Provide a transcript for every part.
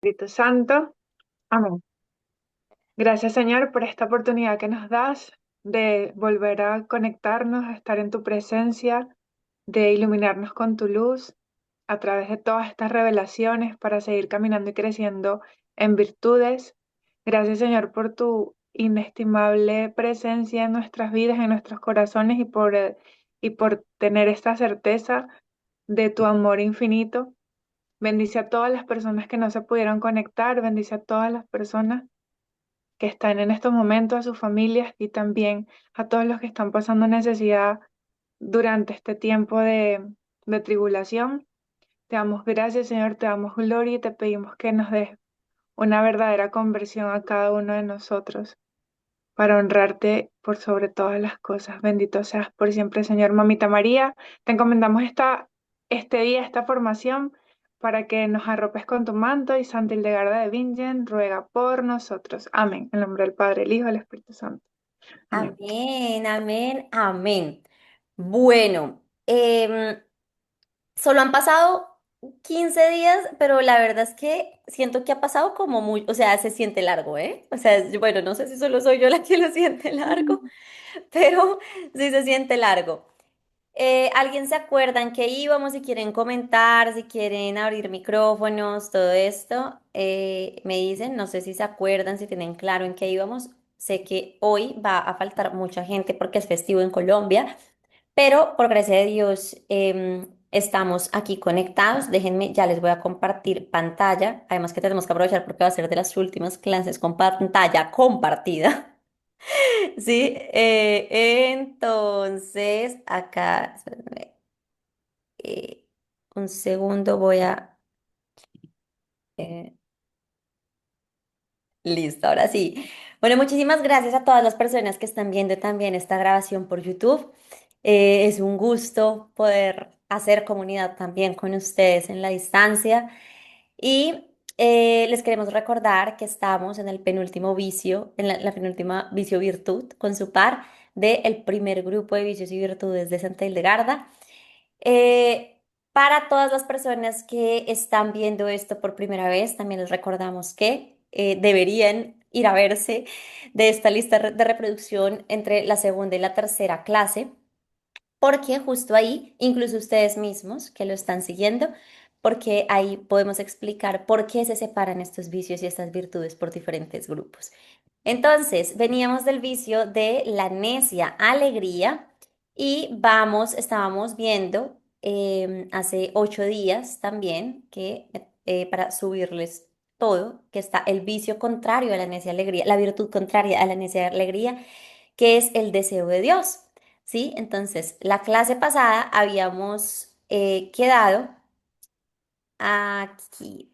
Espíritu Santo. Amén. Gracias, Señor, por esta oportunidad que nos das de volver a conectarnos, a estar en tu presencia, de iluminarnos con tu luz a través de todas estas revelaciones para seguir caminando y creciendo en virtudes. Gracias, Señor, por tu inestimable presencia en nuestras vidas, en nuestros corazones y por tener esta certeza de tu amor infinito. Bendice a todas las personas que no se pudieron conectar, bendice a todas las personas que están en estos momentos, a sus familias y también a todos los que están pasando necesidad durante este tiempo de tribulación. Te damos gracias, Señor, te damos gloria y te pedimos que nos des una verdadera conversión a cada uno de nosotros para honrarte por sobre todas las cosas. Bendito seas por siempre, Señor. Mamita María, te encomendamos este día, esta formación, para que nos arropes con tu manto y Santa Hildegarda de Bingen ruega por nosotros. Amén. En nombre del Padre, el Hijo y el Espíritu Santo. Amén. Amén, amén, amén. Bueno, solo han pasado 15 días, pero la verdad es que siento que ha pasado como muy, o sea, se siente largo, ¿eh? O sea, bueno, no sé si solo soy yo la que lo siente largo, pero sí se siente largo. ¿Alguien se acuerda en qué íbamos? Si quieren comentar, si quieren abrir micrófonos, todo esto, me dicen, no sé si se acuerdan, si tienen claro en qué íbamos. Sé que hoy va a faltar mucha gente porque es festivo en Colombia, pero por gracia de Dios estamos aquí conectados. Déjenme, ya les voy a compartir pantalla. Además que tenemos que aprovechar porque va a ser de las últimas clases con pantalla compartida. Sí, entonces acá, espérenme, eh, un segundo, voy a... eh, listo, ahora sí. Bueno, muchísimas gracias a todas las personas que están viendo también esta grabación por YouTube. Es un gusto poder hacer comunidad también con ustedes en la distancia. Y les queremos recordar que estamos en el penúltimo vicio, en la penúltima vicio virtud con su par del primer grupo de vicios y virtudes de Santa Hildegarda. Eh, para todas las personas que están viendo esto por primera vez, también les recordamos que deberían ir a verse de esta lista de reproducción entre la segunda y la tercera clase porque justo ahí, incluso ustedes mismos que lo están siguiendo, porque ahí podemos explicar por qué se separan estos vicios y estas virtudes por diferentes grupos. Entonces, veníamos del vicio de la necia alegría y estábamos viendo hace 8 días también que para subirles todo, que está el vicio contrario a la necia alegría, la virtud contraria a la necia alegría, que es el deseo de Dios. ¿Sí? Entonces, la clase pasada habíamos quedado aquí,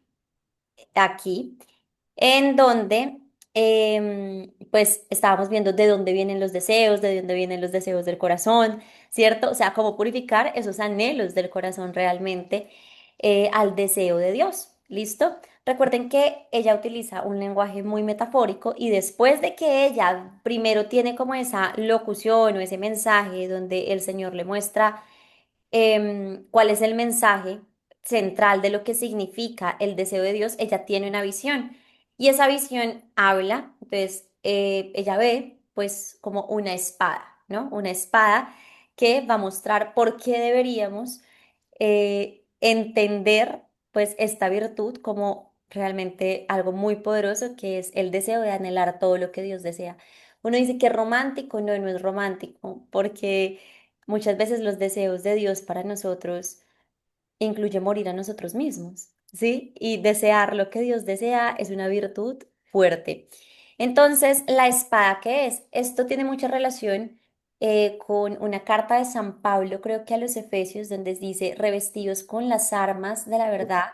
aquí, en donde pues estábamos viendo de dónde vienen los deseos, de dónde vienen los deseos del corazón, ¿cierto? O sea, cómo purificar esos anhelos del corazón realmente al deseo de Dios. ¿Listo? Recuerden que ella utiliza un lenguaje muy metafórico y después de que ella primero tiene como esa locución o ese mensaje donde el Señor le muestra cuál es el mensaje central de lo que significa el deseo de Dios, ella tiene una visión y esa visión habla, entonces ella ve pues como una espada, ¿no? Una espada que va a mostrar por qué deberíamos entender pues esta virtud como realmente algo muy poderoso que es el deseo de anhelar todo lo que Dios desea. Uno dice que es romántico, no, no es romántico, porque muchas veces los deseos de Dios para nosotros incluye morir a nosotros mismos, ¿sí? Y desear lo que Dios desea es una virtud fuerte. Entonces, ¿la espada qué es? Esto tiene mucha relación con una carta de San Pablo, creo que a los Efesios, donde dice, revestidos con las armas de la verdad,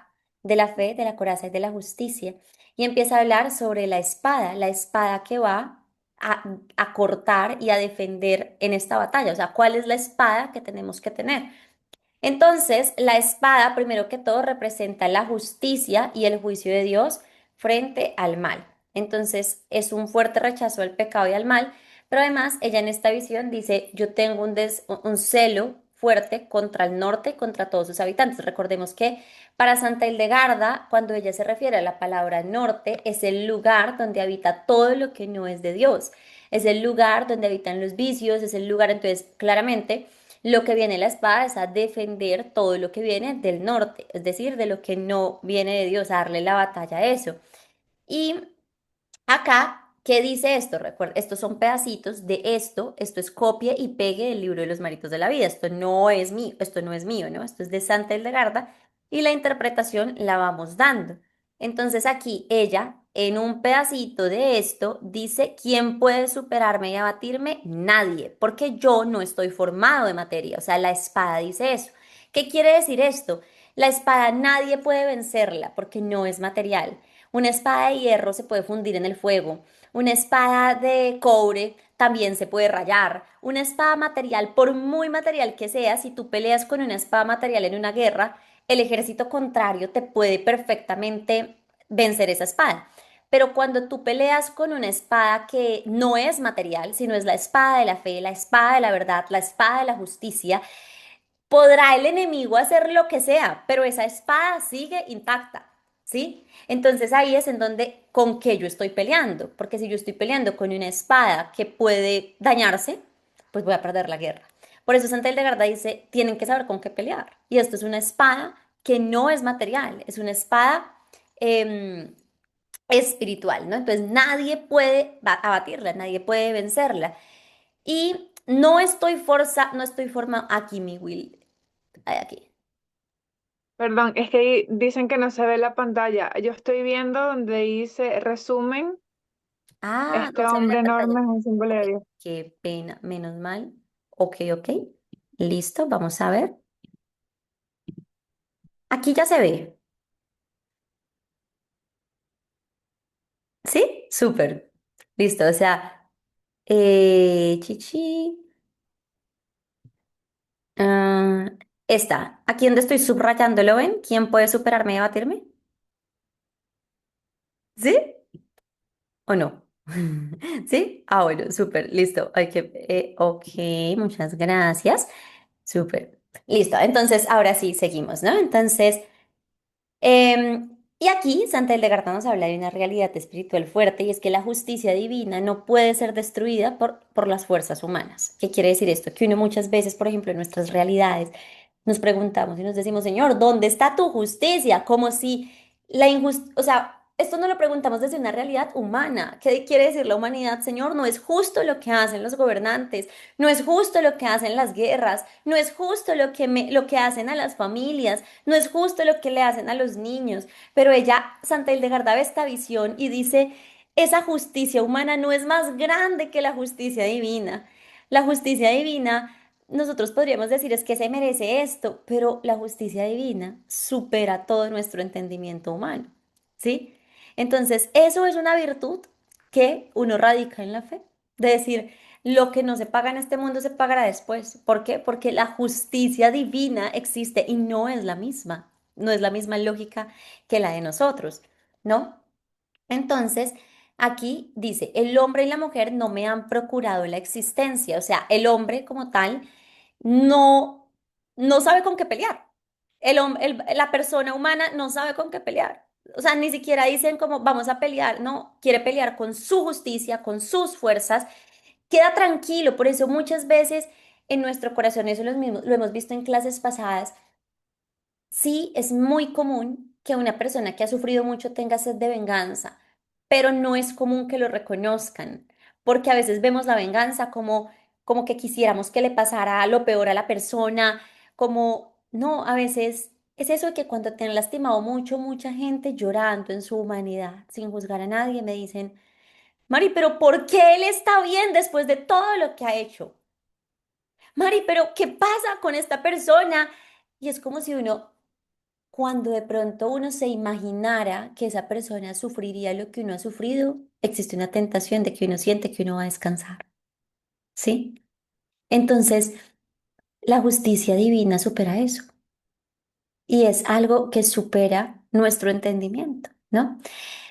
de la fe, de la coraza y de la justicia. Y empieza a hablar sobre la espada que va a cortar y a defender en esta batalla. O sea, ¿cuál es la espada que tenemos que tener? Entonces, la espada, primero que todo, representa la justicia y el juicio de Dios frente al mal. Entonces, es un fuerte rechazo al pecado y al mal, pero además ella en esta visión dice, yo tengo un celo fuerte contra el norte y contra todos sus habitantes. Recordemos que para Santa Hildegarda, cuando ella se refiere a la palabra norte, es el lugar donde habita todo lo que no es de Dios. Es el lugar donde habitan los vicios, es el lugar, entonces, claramente, lo que viene la espada es a defender todo lo que viene del norte, es decir, de lo que no viene de Dios, a darle la batalla a eso. Y acá, ¿qué dice esto? Recuerda, estos son pedacitos de esto, esto es copia y pegue del libro de los Maritos de la Vida, esto no es mío, ¿no? Esto es de Santa Hildegarda y la interpretación la vamos dando. Entonces aquí ella, en un pedacito de esto, dice, ¿quién puede superarme y abatirme? Nadie, porque yo no estoy formado de materia, o sea, la espada dice eso. ¿Qué quiere decir esto? La espada nadie puede vencerla porque no es material. Una espada de hierro se puede fundir en el fuego. Una espada de cobre también se puede rayar. Una espada material, por muy material que sea, si tú peleas con una espada material en una guerra, el ejército contrario te puede perfectamente vencer esa espada. Pero cuando tú peleas con una espada que no es material, sino es la espada de la fe, la espada de la verdad, la espada de la justicia, podrá el enemigo hacer lo que sea, pero esa espada sigue intacta, ¿sí? Entonces ahí es en donde, ¿con qué yo estoy peleando? Porque si yo estoy peleando con una espada que puede dañarse, pues voy a perder la guerra. Por eso Santa Hildegarda dice, tienen que saber con qué pelear. Y esto es una espada que no es material, es una espada eh, espiritual, ¿no? Entonces nadie puede abatirla, nadie puede vencerla. Y no estoy formado, aquí mi Will, aquí. Perdón, es que ahí dicen que no se ve la pantalla. Yo estoy viendo donde dice resumen, Ah, este no se ve la hombre pantalla. enorme es un símbolo de Ok, Dios. qué pena, menos mal. Ok, ok. Listo, vamos a ver. Aquí ya se ve. ¿Sí? Súper. Listo, o sea, chichi. ah, Está. Aquí donde estoy subrayando, ¿lo ven? ¿Quién puede superarme y batirme? ¿Sí? ¿O no? ¿Sí? Ah, bueno, súper, listo. Ok, muchas gracias. Súper. Listo, entonces ahora sí seguimos, ¿no? Entonces, y aquí Santa Hildegarda nos habla de una realidad espiritual fuerte y es que la justicia divina no puede ser destruida por las fuerzas humanas. ¿Qué quiere decir esto? Que uno muchas veces, por ejemplo, en nuestras realidades, nos preguntamos y nos decimos, Señor, ¿dónde está tu justicia? Como si la injusticia, o sea, esto no lo preguntamos desde una realidad humana. ¿Qué quiere decir la humanidad, Señor? No es justo lo que hacen los gobernantes, no es justo lo que hacen las guerras, no es justo lo que hacen a las familias, no es justo lo que le hacen a los niños. Pero ella, Santa Hildegarda, ve esta visión y dice, esa justicia humana no es más grande que la justicia divina. La justicia divina nosotros podríamos decir es que se merece esto, pero la justicia divina supera todo nuestro entendimiento humano, ¿sí? Entonces, eso es una virtud que uno radica en la fe, de decir, lo que no se paga en este mundo se pagará después. ¿Por qué? Porque la justicia divina existe y no es la misma, no es la misma lógica que la de nosotros, ¿no? Entonces, aquí dice, el hombre y la mujer no me han procurado la existencia, o sea, el hombre como tal no, no sabe con qué pelear. La persona humana no sabe con qué pelear. O sea, ni siquiera dicen como vamos a pelear, no, quiere pelear con su justicia, con sus fuerzas, queda tranquilo. Por eso muchas veces en nuestro corazón, eso lo hemos visto en clases pasadas, sí, es muy común que una persona que ha sufrido mucho tenga sed de venganza, pero no es común que lo reconozcan, porque a veces vemos la venganza como que quisiéramos que le pasara lo peor a la persona, como, no, a veces es eso de que cuando te han lastimado mucho, mucha gente llorando en su humanidad, sin juzgar a nadie, me dicen, Mari, pero ¿por qué él está bien después de todo lo que ha hecho? Mari, pero ¿qué pasa con esta persona? Y es como si uno cuando de pronto uno se imaginara que esa persona sufriría lo que uno ha sufrido, existe una tentación de que uno siente que uno va a descansar, ¿sí? Entonces, la justicia divina supera eso y es algo que supera nuestro entendimiento, ¿no?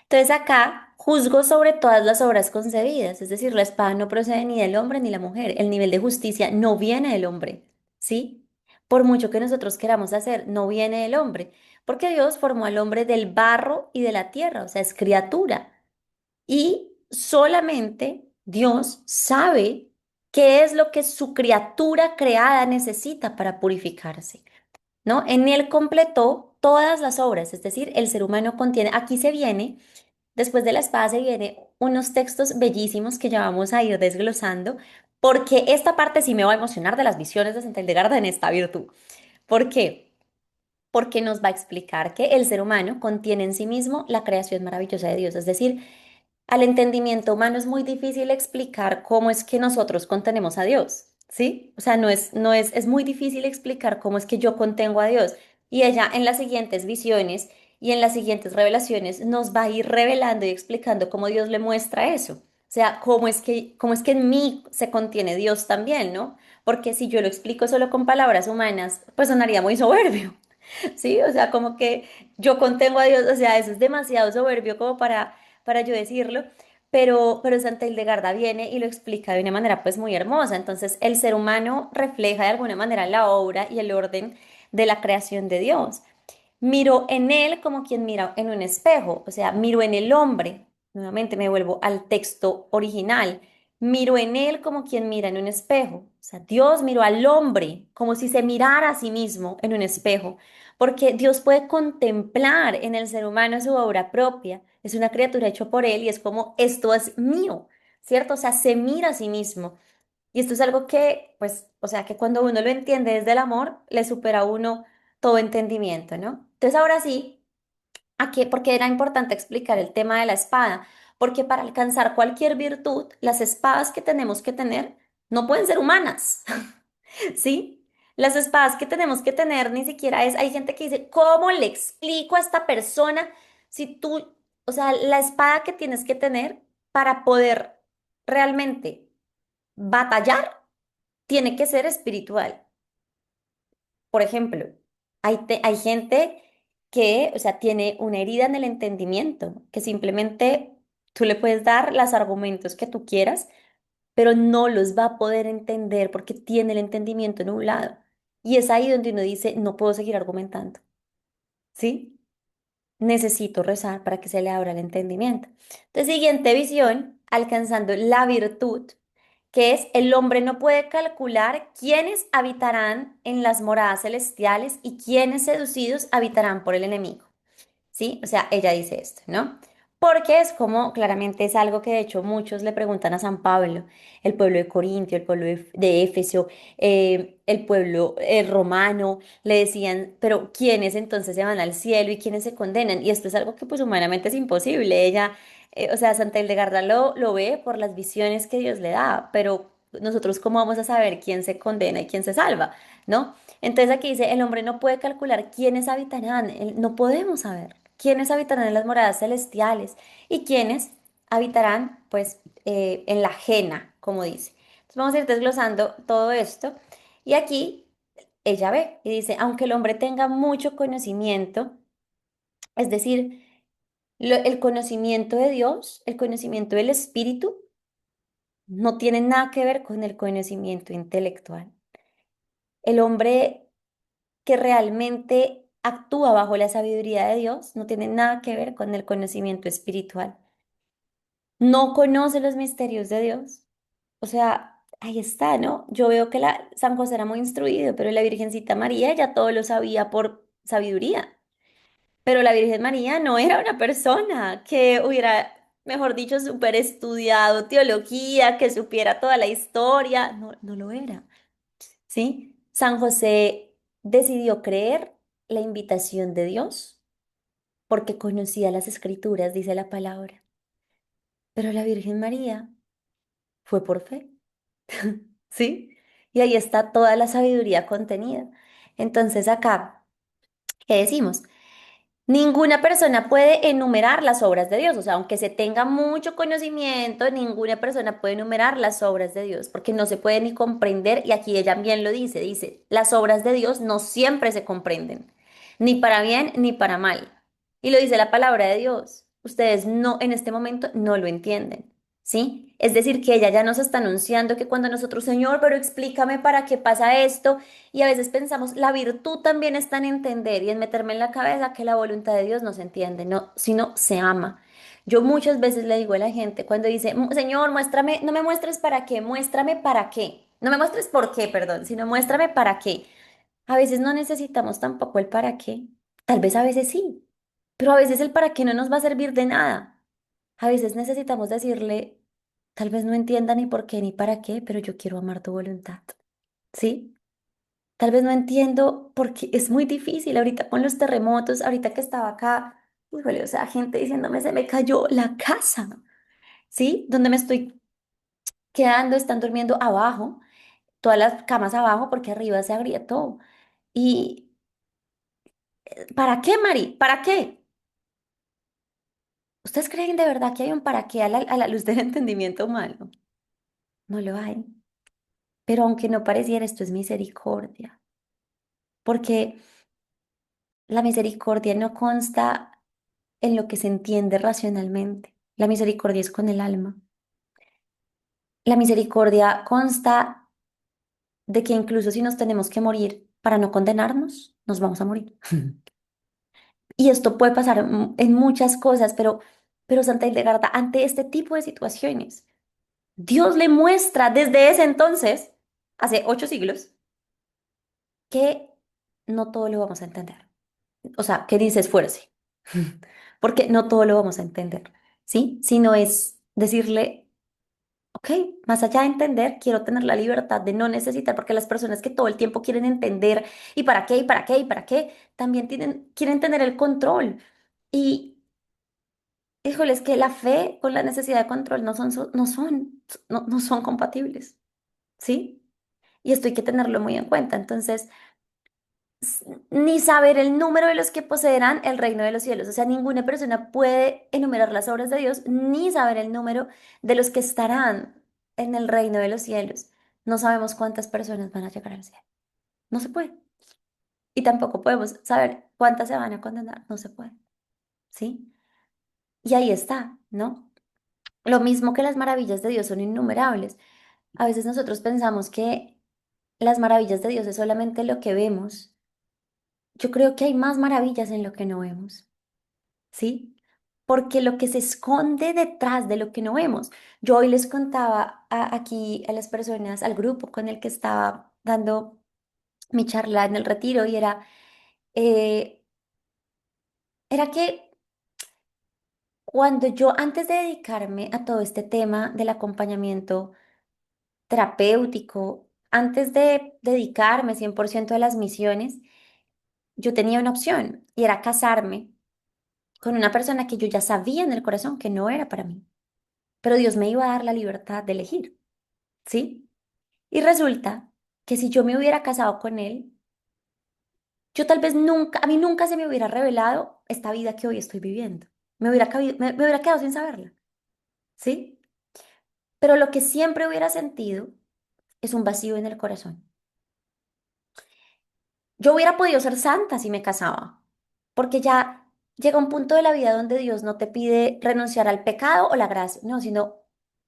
Entonces acá juzgo sobre todas las obras concebidas, es decir, la espada no procede ni del hombre ni la mujer, el nivel de justicia no viene del hombre, ¿sí? por mucho que nosotros queramos hacer, no viene del hombre, porque Dios formó al hombre del barro y de la tierra, o sea, es criatura. Y solamente Dios sabe qué es lo que su criatura creada necesita para purificarse, ¿no? En él completó todas las obras, es decir, el ser humano contiene, aquí se viene, después de la espada se viene unos textos bellísimos que ya vamos a ir desglosando, porque esta parte sí me va a emocionar de las visiones de Santa Hildegarda en esta virtud. ¿Por qué? Porque nos va a explicar que el ser humano contiene en sí mismo la creación maravillosa de Dios, es decir, al entendimiento humano es muy difícil explicar cómo es que nosotros contenemos a Dios, ¿sí? O sea, es muy difícil explicar cómo es que yo contengo a Dios. Y ella en las siguientes visiones y en las siguientes revelaciones nos va a ir revelando y explicando cómo Dios le muestra eso. O sea, cómo es que en mí se contiene Dios también, ¿no? Porque si yo lo explico solo con palabras humanas, pues sonaría muy soberbio. Sí, o sea, como que yo contengo a Dios, o sea, eso es demasiado soberbio como para yo decirlo, pero Santa Hildegarda viene y lo explica de una manera pues muy hermosa. Entonces, el ser humano refleja de alguna manera la obra y el orden de la creación de Dios. Miro en él como quien mira en un espejo, o sea, miro en el hombre. Nuevamente me vuelvo al texto original. Miro en él como quien mira en un espejo. O sea, Dios miró al hombre como si se mirara a sí mismo en un espejo, porque Dios puede contemplar en el ser humano su obra propia. Es una criatura hecha por él y es como, esto es mío, ¿cierto? O sea, se mira a sí mismo. Y esto es algo que, pues, o sea, que cuando uno lo entiende desde el amor, le supera a uno todo entendimiento, ¿no? Entonces, ahora sí, ¿por qué era importante explicar el tema de la espada? Porque para alcanzar cualquier virtud, las espadas que tenemos que tener no pueden ser humanas, ¿sí? Las espadas que tenemos que tener ni siquiera es, hay gente que dice, ¿cómo le explico a esta persona si tú, o sea, la espada que tienes que tener para poder realmente batallar tiene que ser espiritual? Por ejemplo, hay gente que, o sea, tiene una herida en el entendimiento, que simplemente tú le puedes dar los argumentos que tú quieras, pero no los va a poder entender porque tiene el entendimiento nublado. Y es ahí donde uno dice, no puedo seguir argumentando, ¿sí? Necesito rezar para que se le abra el entendimiento. Entonces, siguiente visión, alcanzando la virtud, que es el hombre no puede calcular quiénes habitarán en las moradas celestiales y quiénes seducidos habitarán por el enemigo. ¿Sí? O sea, ella dice esto, ¿no? Porque es como, claramente es algo que de hecho muchos le preguntan a San Pablo, el pueblo de Corintio, el pueblo de Éfeso, el pueblo romano, le decían, pero ¿quiénes entonces se van al cielo y quiénes se condenan? Y esto es algo que pues humanamente es imposible. Ella, o sea, Santa Hildegarda lo ve por las visiones que Dios le da, pero nosotros cómo vamos a saber quién se condena y quién se salva, ¿no? Entonces aquí dice, el hombre no puede calcular quiénes habitarán, no podemos saber quiénes habitarán en las moradas celestiales y quiénes habitarán pues en la ajena, como dice. Entonces vamos a ir desglosando todo esto y aquí ella ve y dice, aunque el hombre tenga mucho conocimiento, es decir, el conocimiento de Dios, el conocimiento del Espíritu, no tiene nada que ver con el conocimiento intelectual. El hombre que realmente actúa bajo la sabiduría de Dios no tiene nada que ver con el conocimiento espiritual. No conoce los misterios de Dios. O sea, ahí está, ¿no? Yo veo que San José era muy instruido, pero la Virgencita María ya todo lo sabía por sabiduría. Pero la Virgen María no era una persona que hubiera, mejor dicho, súper estudiado teología, que supiera toda la historia. No, no lo era. ¿Sí? San José decidió creer la invitación de Dios porque conocía las escrituras, dice la palabra. Pero la Virgen María fue por fe, ¿sí? Y ahí está toda la sabiduría contenida. Entonces acá, ¿qué decimos? Ninguna persona puede enumerar las obras de Dios, o sea, aunque se tenga mucho conocimiento, ninguna persona puede enumerar las obras de Dios, porque no se puede ni comprender, y aquí ella bien lo dice, las obras de Dios no siempre se comprenden, ni para bien ni para mal. Y lo dice la palabra de Dios. Ustedes no, en este momento no lo entienden, ¿sí? Es decir, que ella ya nos está anunciando que cuando nosotros, Señor, pero explícame para qué pasa esto, y a veces pensamos, la virtud también está en entender y en meterme en la cabeza que la voluntad de Dios no se entiende, no, sino se ama. Yo muchas veces le digo a la gente cuando dice, Señor, muéstrame, no me muestres para qué, muéstrame para qué. No me muestres por qué, perdón, sino muéstrame para qué. A veces no necesitamos tampoco el para qué. Tal vez a veces sí, pero a veces el para qué no nos va a servir de nada. A veces necesitamos decirle, tal vez no entienda ni por qué ni para qué, pero yo quiero amar tu voluntad. ¿Sí? Tal vez no entiendo porque es muy difícil ahorita con los terremotos, ahorita que estaba acá, híjole, o sea, gente diciéndome se me cayó la casa, ¿sí? Donde me estoy quedando, están durmiendo abajo, todas las camas abajo porque arriba se agrietó. ¿Y para qué, Mari? ¿Para qué? ¿Ustedes creen de verdad que hay un para qué a la luz del entendimiento humano? No lo hay. Pero aunque no pareciera, esto es misericordia, porque la misericordia no consta en lo que se entiende racionalmente. La misericordia es con el alma. La misericordia consta de que incluso si nos tenemos que morir para no condenarnos, nos vamos a morir. Y esto puede pasar en muchas cosas, pero Santa Hildegarda, ante este tipo de situaciones, Dios le muestra desde ese entonces, hace 8 siglos, que no todo lo vamos a entender. O sea, que dice esfuerce, porque no todo lo vamos a entender, ¿sí? Sino es decirle, ok, más allá de entender, quiero tener la libertad de no necesitar, porque las personas que todo el tiempo quieren entender y para qué, y para qué, y para qué, también quieren tener el control. Y, híjole, es que la fe con la necesidad de control no son compatibles, ¿sí? Y esto hay que tenerlo muy en cuenta. Entonces, ni saber el número de los que poseerán el reino de los cielos. O sea, ninguna persona puede enumerar las obras de Dios, ni saber el número de los que estarán en el reino de los cielos. No sabemos cuántas personas van a llegar al cielo. No se puede. Y tampoco podemos saber cuántas se van a condenar. No se puede. ¿Sí? Y ahí está, ¿no? Lo mismo que las maravillas de Dios son innumerables. A veces nosotros pensamos que las maravillas de Dios es solamente lo que vemos. Yo creo que hay más maravillas en lo que no vemos. ¿Sí? Porque lo que se esconde detrás de lo que no vemos. Yo hoy les contaba aquí a las personas, al grupo con el que estaba dando mi charla en el retiro y eh, era que cuando yo antes de dedicarme a todo este tema del acompañamiento terapéutico, antes de dedicarme 100% a las misiones, yo tenía una opción y era casarme con una persona que yo ya sabía en el corazón que no era para mí. Pero Dios me iba a dar la libertad de elegir, ¿sí? Y resulta que si yo me hubiera casado con él, yo tal vez nunca, a mí nunca se me hubiera revelado esta vida que hoy estoy viviendo. Me hubiera quedado sin saberla, ¿sí? Pero lo que siempre hubiera sentido es un vacío en el corazón. Yo hubiera podido ser santa si me casaba, porque ya llega un punto de la vida donde Dios no te pide renunciar al pecado o la gracia, no, sino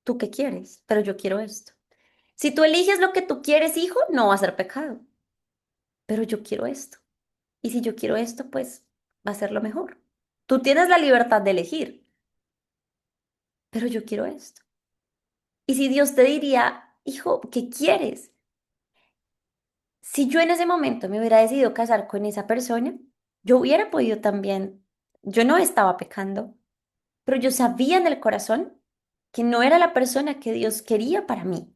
tú qué quieres, pero yo quiero esto. Si tú eliges lo que tú quieres, hijo, no va a ser pecado, pero yo quiero esto. Y si yo quiero esto, pues va a ser lo mejor. Tú tienes la libertad de elegir, pero yo quiero esto. Y si Dios te diría, hijo, ¿qué quieres? Si yo en ese momento me hubiera decidido casar con esa persona, yo hubiera podido también, yo no estaba pecando, pero yo sabía en el corazón que no era la persona que Dios quería para mí.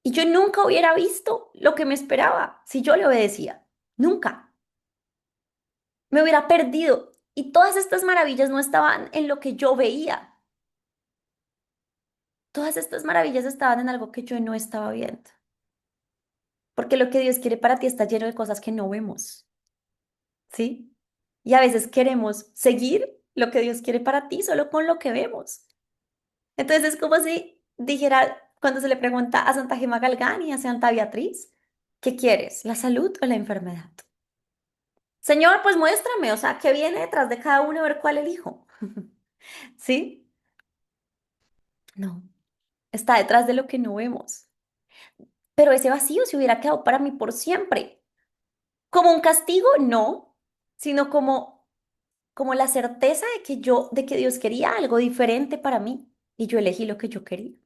Y yo nunca hubiera visto lo que me esperaba si yo le obedecía. Nunca. Me hubiera perdido. Y todas estas maravillas no estaban en lo que yo veía. Todas estas maravillas estaban en algo que yo no estaba viendo. Porque lo que Dios quiere para ti está lleno de cosas que no vemos, ¿sí? Y a veces queremos seguir lo que Dios quiere para ti solo con lo que vemos. Entonces es como si dijera, cuando se le pregunta a Santa Gema Galgani y a Santa Beatriz, ¿qué quieres? ¿La salud o la enfermedad? Señor, pues muéstrame, o sea, ¿qué viene detrás de cada uno a ver cuál elijo? ¿Sí? No, está detrás de lo que no vemos. Pero ese vacío se hubiera quedado para mí por siempre. Como un castigo, no, sino como la certeza de que Dios quería algo diferente para mí y yo elegí lo que yo quería.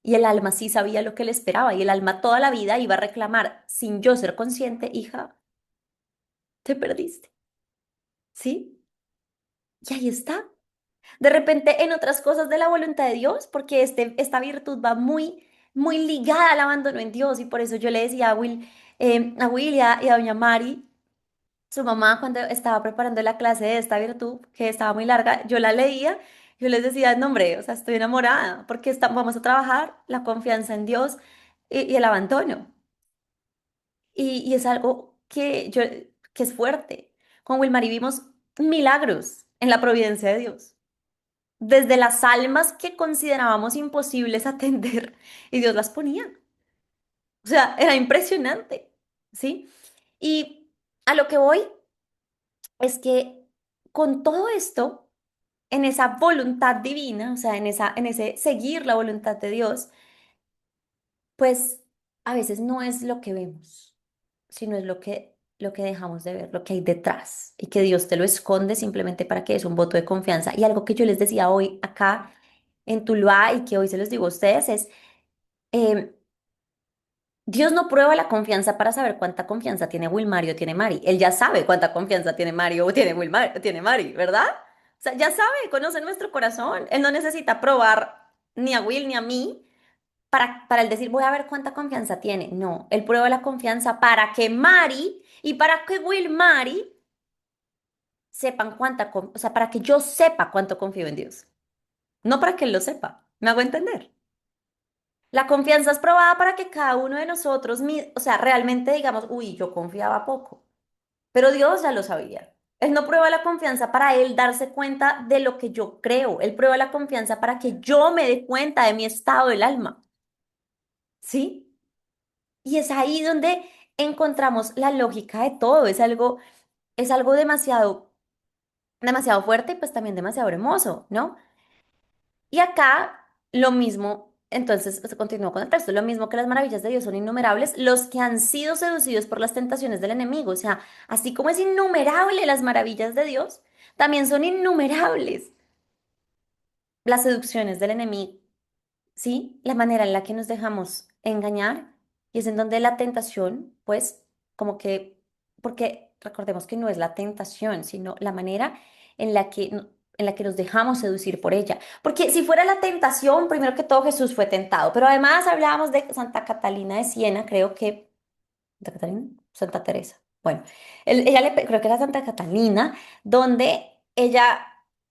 Y el alma sí sabía lo que le esperaba y el alma toda la vida iba a reclamar sin yo ser consciente, hija, te perdiste, ¿sí? Y ahí está. De repente en otras cosas de la voluntad de Dios, porque esta virtud va muy ligada al abandono en Dios y por eso yo le decía a Will y a doña Mari, su mamá, cuando estaba preparando la clase de esta virtud, que estaba muy larga, yo la leía, yo les decía, no, hombre, o sea, estoy enamorada, porque vamos a trabajar la confianza en Dios y el abandono. Y es algo que es fuerte. Con Wilmary vimos milagros en la providencia de Dios. Desde las almas que considerábamos imposibles atender, y Dios las ponía. O sea, era impresionante, ¿sí? Y a lo que voy es que con todo esto, en esa voluntad divina, o sea, en ese seguir la voluntad de Dios, pues a veces no es lo que vemos, sino es lo que dejamos de ver, lo que hay detrás, y que Dios te lo esconde simplemente para que es un voto de confianza. Y algo que yo les decía hoy acá en Tuluá y que hoy se los digo a ustedes es, eh, Dios no prueba la confianza para saber cuánta confianza tiene Wilmary o tiene Mari. Él ya sabe cuánta confianza tiene Mario o tiene Wilmary o tiene Mari, ¿verdad? O sea, ya sabe, conoce nuestro corazón. Él no necesita probar ni a Will ni a mí para él decir, voy a ver cuánta confianza tiene. No, él prueba la confianza para que Mari y para que Wilmary sepan o sea, para que yo sepa cuánto confío en Dios. No para que él lo sepa. ¿Me hago entender? La confianza es probada para que cada uno de nosotros, o sea, realmente digamos, uy, yo confiaba poco, pero Dios ya lo sabía. Él no prueba la confianza para él darse cuenta de lo que yo creo. Él prueba la confianza para que yo me dé cuenta de mi estado del alma. ¿Sí? Y es ahí donde encontramos la lógica de todo. Es algo demasiado fuerte y pues también demasiado hermoso, ¿no? Y acá lo mismo, entonces se continúa con el texto, lo mismo que las maravillas de Dios son innumerables, los que han sido seducidos por las tentaciones del enemigo, o sea, así como es innumerable las maravillas de Dios, también son innumerables las seducciones del enemigo. ¿Sí? La manera en la que nos dejamos engañar y es en donde la tentación, pues, como que, porque recordemos que no es la tentación, sino la manera en la que, en la que nos dejamos seducir por ella. Porque si fuera la tentación, primero que todo Jesús fue tentado, pero además hablábamos de Santa Catalina de Siena, creo que, ¿Santa Catalina? Santa Teresa. Bueno, creo que era Santa Catalina, donde ella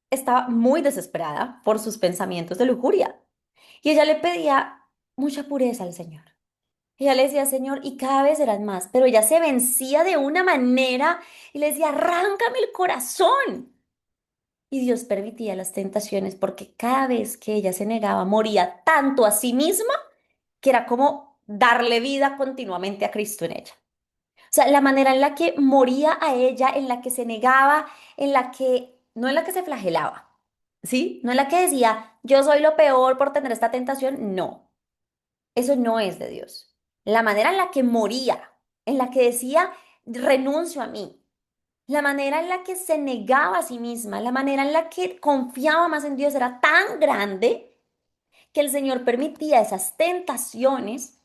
estaba muy desesperada por sus pensamientos de lujuria. Y ella le pedía mucha pureza al Señor. Ella le decía, Señor, y cada vez eran más, pero ella se vencía de una manera y le decía, arráncame el corazón. Y Dios permitía las tentaciones porque cada vez que ella se negaba, moría tanto a sí misma que era como darle vida continuamente a Cristo en ella. O sea, la manera en la que moría a ella, en la que se negaba, no en la que se flagelaba, ¿sí? No en la que decía, yo soy lo peor por tener esta tentación, no. Eso no es de Dios. La manera en la que moría, en la que decía, renuncio a mí, la manera en la que se negaba a sí misma, la manera en la que confiaba más en Dios era tan grande que el Señor permitía esas tentaciones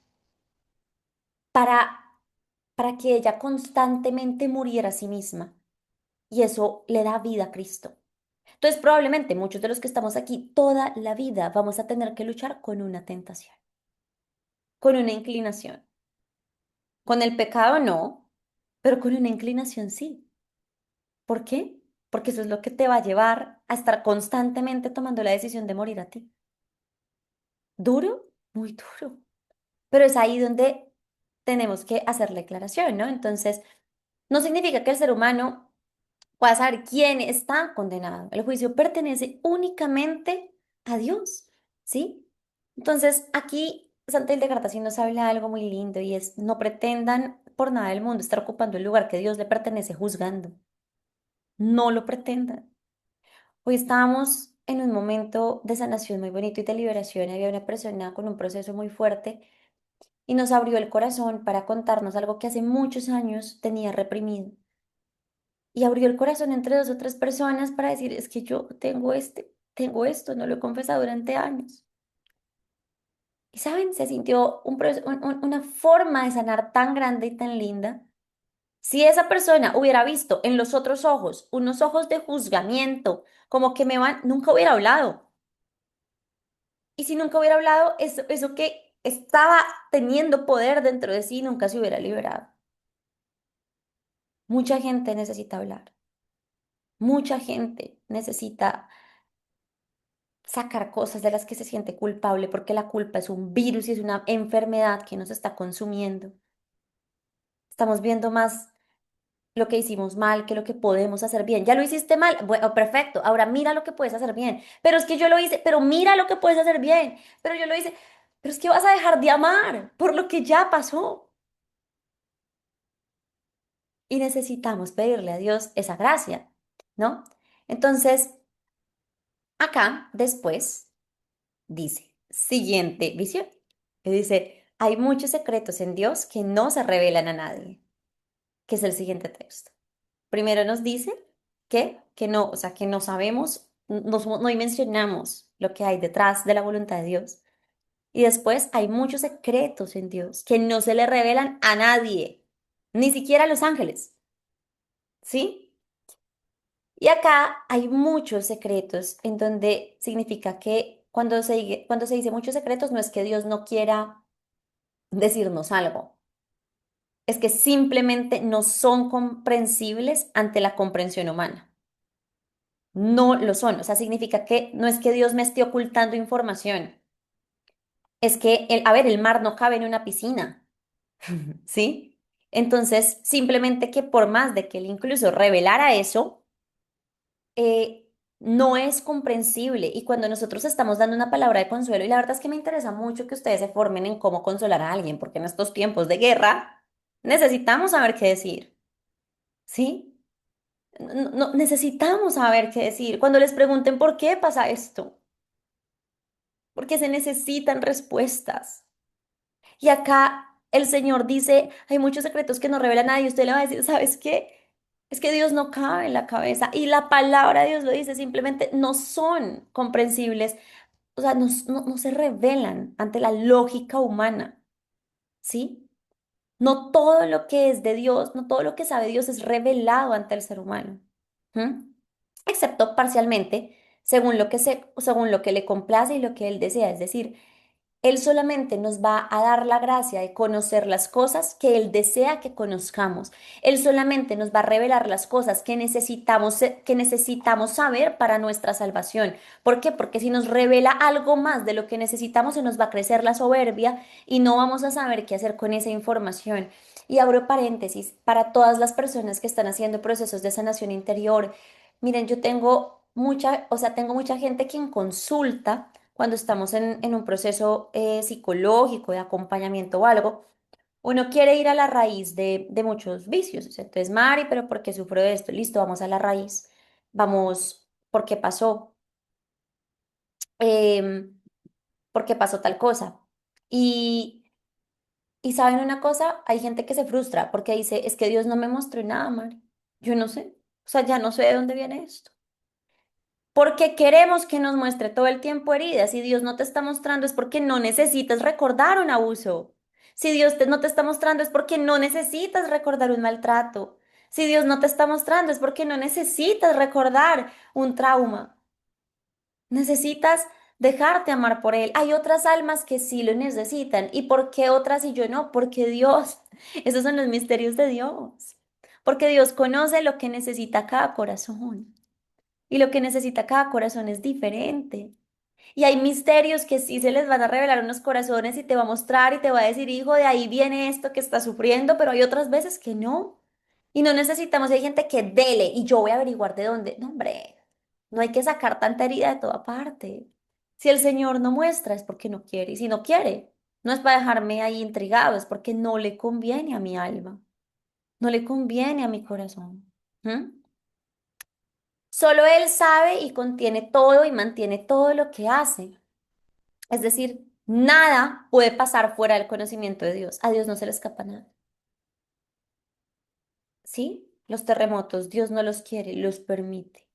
para, para que ella constantemente muriera a sí misma. Y eso le da vida a Cristo. Entonces, probablemente muchos de los que estamos aquí toda la vida vamos a tener que luchar con una tentación, con una inclinación. Con el pecado no, pero con una inclinación sí. ¿Por qué? Porque eso es lo que te va a llevar a estar constantemente tomando la decisión de morir a ti. Duro, muy duro. Pero es ahí donde tenemos que hacer la declaración, ¿no? Entonces, no significa que el ser humano pueda saber quién está condenado. El juicio pertenece únicamente a Dios, ¿sí? Entonces, aquí Santa Hildegarda sí nos habla de algo muy lindo y es, no pretendan por nada del mundo estar ocupando el lugar que Dios le pertenece juzgando. No lo pretendan. Hoy estábamos en un momento de sanación muy bonito y de liberación. Había una persona con un proceso muy fuerte y nos abrió el corazón para contarnos algo que hace muchos años tenía reprimido. Y abrió el corazón entre dos o tres personas para decir, es que yo tengo esto, no lo he confesado durante años. Y saben, se sintió una forma de sanar tan grande y tan linda. Si esa persona hubiera visto en los otros ojos unos ojos de juzgamiento, como que me van, nunca hubiera hablado. Y si nunca hubiera hablado, eso que estaba teniendo poder dentro de sí nunca se hubiera liberado. Mucha gente necesita hablar. Mucha gente necesita sacar cosas de las que se siente culpable, porque la culpa es un virus y es una enfermedad que nos está consumiendo. Estamos viendo más lo que hicimos mal que lo que podemos hacer bien. Ya lo hiciste mal, bueno, perfecto, ahora mira lo que puedes hacer bien. Pero es que yo lo hice, pero mira lo que puedes hacer bien. Pero yo lo hice, pero es que vas a dejar de amar por lo que ya pasó. Y necesitamos pedirle a Dios esa gracia, ¿no? Entonces, acá después dice, siguiente visión. Que dice, hay muchos secretos en Dios que no se revelan a nadie, que es el siguiente texto. Primero nos dice que no, o sea, que no sabemos, no dimensionamos lo que hay detrás de la voluntad de Dios. Y después hay muchos secretos en Dios que no se le revelan a nadie, ni siquiera a los ángeles, ¿sí? Y acá hay muchos secretos en donde significa que cuando se dice muchos secretos no es que Dios no quiera decirnos algo, es que simplemente no son comprensibles ante la comprensión humana. No lo son. O sea, significa que no es que Dios me esté ocultando información. Es que, a ver, el mar no cabe en una piscina, ¿sí? Entonces, simplemente que por más de que él incluso revelara eso, no es comprensible. Y cuando nosotros estamos dando una palabra de consuelo, y la verdad es que me interesa mucho que ustedes se formen en cómo consolar a alguien, porque en estos tiempos de guerra necesitamos saber qué decir, ¿sí? Necesitamos saber qué decir. Cuando les pregunten por qué pasa esto, porque se necesitan respuestas. Y acá el Señor dice, hay muchos secretos que no revela nadie. Y usted le va a decir, ¿sabes qué? Es que Dios no cabe en la cabeza. Y la palabra de Dios lo dice, simplemente no son comprensibles. O sea, no se revelan ante la lógica humana, ¿sí? No todo lo que es de Dios, no todo lo que sabe Dios es revelado ante el ser humano. ¿Mm? Excepto parcialmente, según lo que le complace y lo que él desea. Es decir, él solamente nos va a dar la gracia de conocer las cosas que Él desea que conozcamos. Él solamente nos va a revelar las cosas que necesitamos saber para nuestra salvación. ¿Por qué? Porque si nos revela algo más de lo que necesitamos, se nos va a crecer la soberbia y no vamos a saber qué hacer con esa información. Y abro paréntesis para todas las personas que están haciendo procesos de sanación interior. Miren, yo tengo tengo mucha gente que en consulta cuando estamos en un proceso psicológico de acompañamiento o algo, uno quiere ir a la raíz de muchos vicios. O sea, entonces, Mari, pero ¿por qué sufro de esto? Listo, vamos a la raíz. Vamos, ¿por qué pasó? ¿Por qué pasó tal cosa? Y, y ¿saben una cosa? Hay gente que se frustra porque dice, es que Dios no me mostró nada, Mari. Yo no sé. O sea, ya no sé de dónde viene esto. Porque queremos que nos muestre todo el tiempo heridas. Si Dios no te está mostrando es porque no necesitas recordar un abuso. Si no te está mostrando es porque no necesitas recordar un maltrato. Si Dios no te está mostrando es porque no necesitas recordar un trauma. Necesitas dejarte amar por Él. Hay otras almas que sí lo necesitan. ¿Y por qué otras y yo no? Porque Dios, esos son los misterios de Dios. Porque Dios conoce lo que necesita cada corazón. Y lo que necesita cada corazón es diferente. Y hay misterios que sí se les van a revelar a unos corazones y te va a mostrar y te va a decir, hijo, de ahí viene esto que estás sufriendo, pero hay otras veces que no. Y no necesitamos, hay gente que dele y yo voy a averiguar de dónde. No, hombre, no hay que sacar tanta herida de toda parte. Si el Señor no muestra es porque no quiere. Y si no quiere, no es para dejarme ahí intrigado, es porque no le conviene a mi alma, no le conviene a mi corazón. ¿Mm? Solo Él sabe y contiene todo y mantiene todo lo que hace. Es decir, nada puede pasar fuera del conocimiento de Dios. A Dios no se le escapa nada. ¿Sí? Los terremotos, Dios no los quiere, los permite.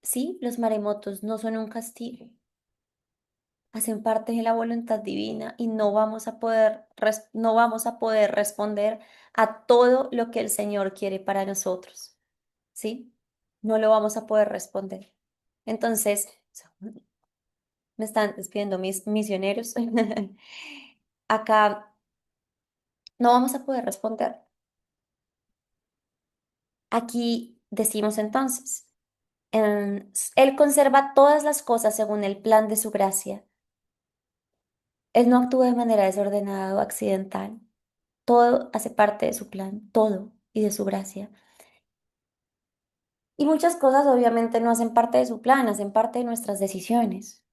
¿Sí? Los maremotos no son un castigo. Hacen parte de la voluntad divina y no vamos a poder responder a todo lo que el Señor quiere para nosotros. ¿Sí? No lo vamos a poder responder. Entonces, me están despidiendo mis misioneros. Acá no vamos a poder responder. Aquí decimos entonces, Él conserva todas las cosas según el plan de su gracia. Él no actúa de manera desordenada o accidental. Todo hace parte de su plan, todo y de su gracia. Y muchas cosas obviamente no hacen parte de su plan, hacen parte de nuestras decisiones.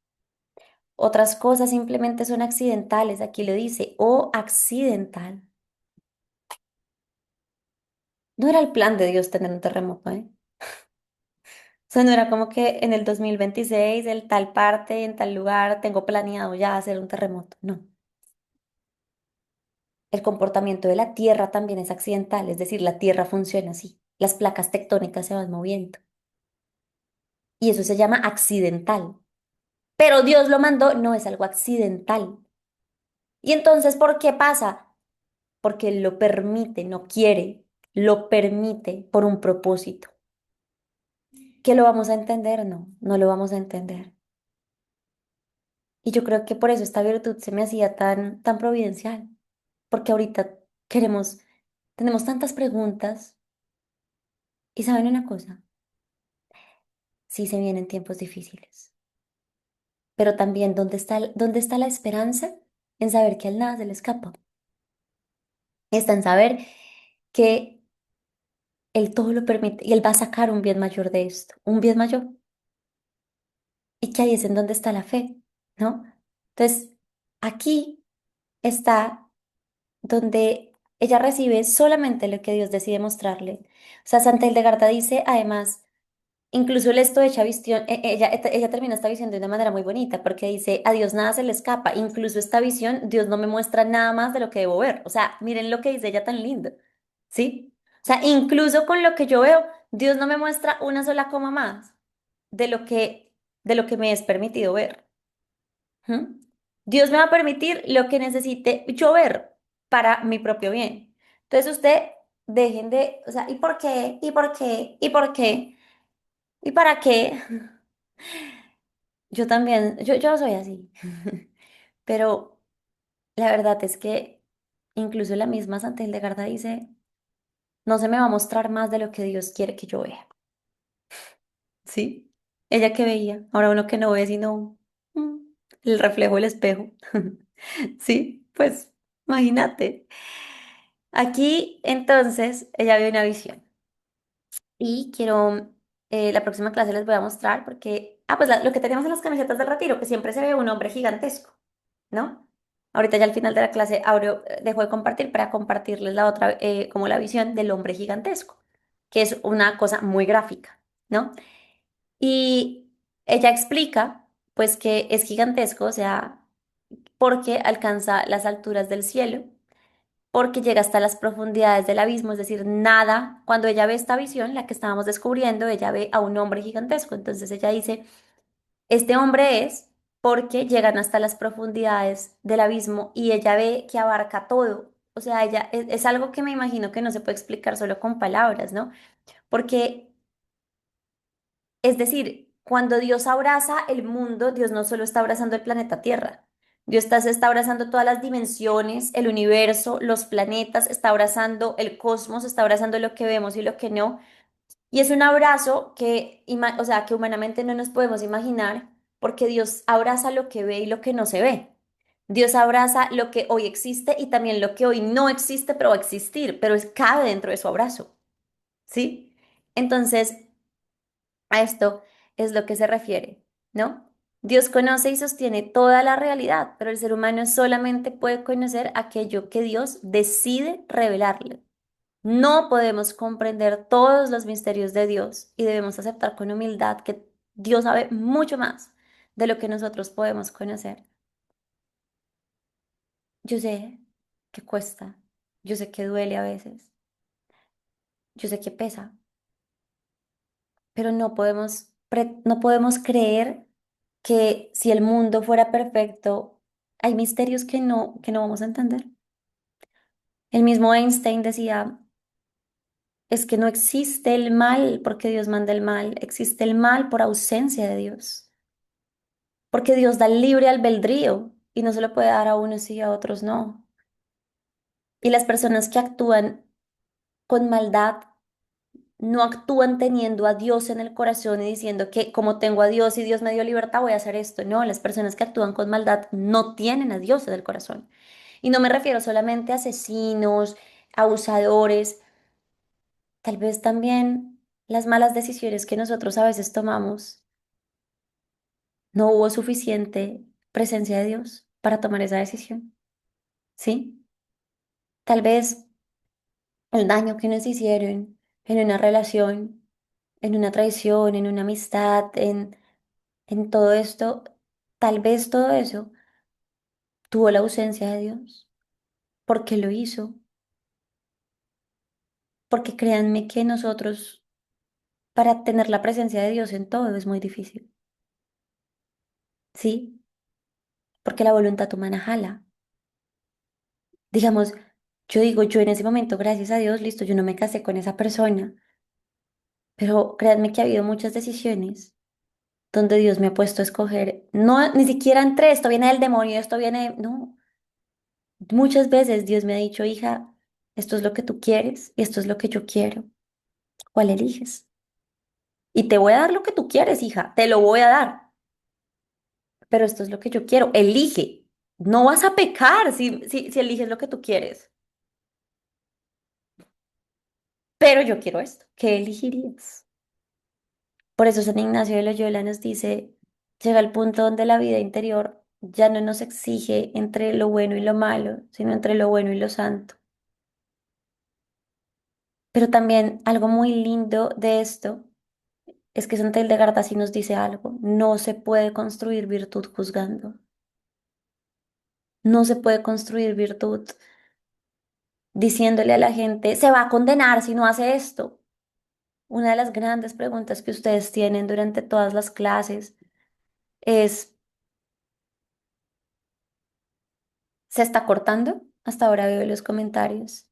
Otras cosas simplemente son accidentales, aquí lo dice, o accidental. No era el plan de Dios tener un terremoto, ¿eh? O sea, no era como que en el 2026, en tal parte, en tal lugar, tengo planeado ya hacer un terremoto. No. El comportamiento de la Tierra también es accidental, es decir, la Tierra funciona así. Las placas tectónicas se van moviendo. Y eso se llama accidental. Pero Dios lo mandó, no es algo accidental. Y entonces, ¿por qué pasa? Porque Él lo permite, no quiere, lo permite por un propósito. ¿Que lo vamos a entender? No, no lo vamos a entender. Y yo creo que por eso esta virtud se me hacía tan providencial, porque ahorita queremos, tenemos tantas preguntas y saben una cosa, sí se vienen tiempos difíciles, pero también dónde está la esperanza en saber que al nada se le escapa. Está en saber que Él todo lo permite y Él va a sacar un bien mayor de esto, un bien mayor, y que ahí es en donde está la fe, ¿no? Entonces, aquí está donde ella recibe solamente lo que Dios decide mostrarle. O sea, Santa Hildegarda dice, además, incluso el esto de hecha visión, ella termina esta visión de una manera muy bonita, porque dice, a Dios nada se le escapa, incluso esta visión, Dios no me muestra nada más de lo que debo ver. O sea, miren lo que dice ella tan lindo, ¿sí? O sea, incluso con lo que yo veo, Dios no me muestra una sola coma más de de lo que me es permitido ver. ¿Mm? Dios me va a permitir lo que necesite yo ver para mi propio bien. Entonces usted dejen de, o sea, ¿y por qué? ¿Y por qué? ¿Y por qué? ¿Y para qué? Yo también, yo soy así. Pero la verdad es que incluso la misma Santa Hildegarda dice, no se me va a mostrar más de lo que Dios quiere que yo vea. ¿Sí? Ella que veía, ahora uno que no ve sino mm, el reflejo del espejo. Sí, pues imagínate. Aquí entonces ella vio una visión y quiero, la próxima clase les voy a mostrar porque, pues lo que tenemos en las camisetas del retiro, que siempre se ve un hombre gigantesco, ¿no? Ahorita ya al final de la clase dejo de compartir para compartirles la otra, como la visión del hombre gigantesco, que es una cosa muy gráfica, ¿no? Y ella explica, pues, que es gigantesco, o sea, porque alcanza las alturas del cielo, porque llega hasta las profundidades del abismo, es decir, nada, cuando ella ve esta visión, la que estábamos descubriendo, ella ve a un hombre gigantesco, entonces ella dice, este hombre es porque llegan hasta las profundidades del abismo y ella ve que abarca todo. O sea, ella es algo que me imagino que no se puede explicar solo con palabras, ¿no? Porque es decir, cuando Dios abraza el mundo, Dios no solo está abrazando el planeta Tierra, se está abrazando todas las dimensiones, el universo, los planetas, está abrazando el cosmos, está abrazando lo que vemos y lo que no. Y es un abrazo o sea, que humanamente no nos podemos imaginar porque Dios abraza lo que ve y lo que no se ve. Dios abraza lo que hoy existe y también lo que hoy no existe, pero va a existir, pero cabe dentro de su abrazo, ¿sí? Entonces, a esto es lo que se refiere, ¿no? Dios conoce y sostiene toda la realidad, pero el ser humano solamente puede conocer aquello que Dios decide revelarle. No podemos comprender todos los misterios de Dios y debemos aceptar con humildad que Dios sabe mucho más de lo que nosotros podemos conocer. Yo sé que cuesta, yo sé que duele a veces, yo sé que pesa, pero no podemos creer que si el mundo fuera perfecto, hay misterios que no vamos a entender. El mismo Einstein decía, es que no existe el mal porque Dios manda el mal, existe el mal por ausencia de Dios, porque Dios da libre albedrío y no se lo puede dar a unos sí y a otros no. Y las personas que actúan con maldad no actúan teniendo a Dios en el corazón y diciendo que como tengo a Dios y Dios me dio libertad, voy a hacer esto. No, las personas que actúan con maldad no tienen a Dios en el corazón. Y no me refiero solamente a asesinos, abusadores, tal vez también las malas decisiones que nosotros a veces tomamos. No hubo suficiente presencia de Dios para tomar esa decisión, ¿sí? Tal vez el daño que nos hicieron en una relación, en una traición, en una amistad, en todo esto, tal vez todo eso tuvo la ausencia de Dios. ¿Por qué lo hizo? Porque créanme que nosotros, para tener la presencia de Dios en todo es muy difícil, ¿sí? Porque la voluntad humana jala. Digamos, yo digo, yo en ese momento, gracias a Dios, listo, yo no me casé con esa persona, pero créanme que ha habido muchas decisiones donde Dios me ha puesto a escoger, no, ni siquiera entre esto viene del demonio, esto viene, no, muchas veces Dios me ha dicho, hija, esto es lo que tú quieres y esto es lo que yo quiero. ¿Cuál eliges? Y te voy a dar lo que tú quieres, hija, te lo voy a dar, pero esto es lo que yo quiero. Elige. No vas a pecar si eliges lo que tú quieres, pero yo quiero esto. ¿Qué elegirías? Por eso San Ignacio de Loyola nos dice, llega el punto donde la vida interior ya no nos exige entre lo bueno y lo malo, sino entre lo bueno y lo santo. Pero también algo muy lindo de esto es que Santa Hildegarda sí nos dice algo, no se puede construir virtud juzgando, no se puede construir virtud diciéndole a la gente, se va a condenar si no hace esto. Una de las grandes preguntas que ustedes tienen durante todas las clases es, ¿se está cortando? Hasta ahora veo los comentarios.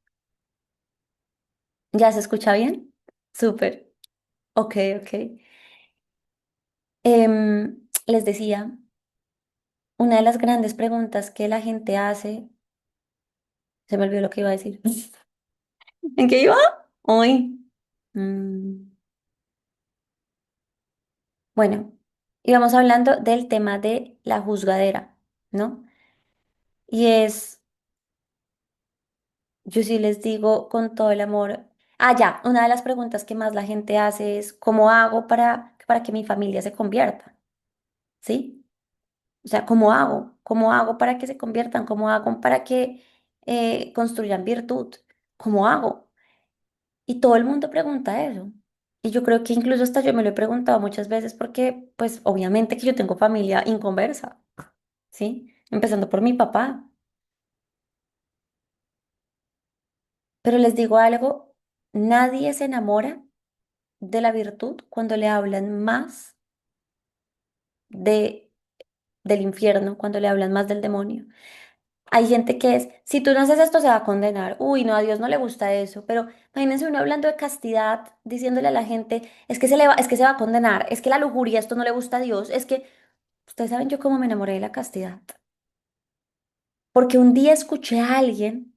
¿Ya se escucha bien? Súper. Ok, ok. Les decía, una de las grandes preguntas que la gente hace, se me olvidó lo que iba a decir. ¿En qué iba? Hoy. Bueno, íbamos hablando del tema de la juzgadera, ¿no? Y es, yo sí les digo con todo el amor. Ah, ya, una de las preguntas que más la gente hace es, ¿cómo hago para que mi familia se convierta? ¿Sí? O sea, ¿cómo hago? ¿Cómo hago para que se conviertan? ¿Cómo hago para que construyan virtud? ¿Cómo hago? Y todo el mundo pregunta eso. Y yo creo que incluso hasta yo me lo he preguntado muchas veces porque, pues, obviamente que yo tengo familia inconversa, ¿sí? Empezando por mi papá. Pero les digo algo, nadie se enamora de la virtud cuando le hablan más de, del infierno, cuando le hablan más del demonio. Hay gente que es, si tú no haces esto se va a condenar. Uy, no, a Dios no le gusta eso. Pero imagínense uno hablando de castidad, diciéndole a la gente, es que se va a condenar, es que la lujuria, esto no le gusta a Dios, es que, ustedes saben yo cómo me enamoré de la castidad. Porque un día escuché a alguien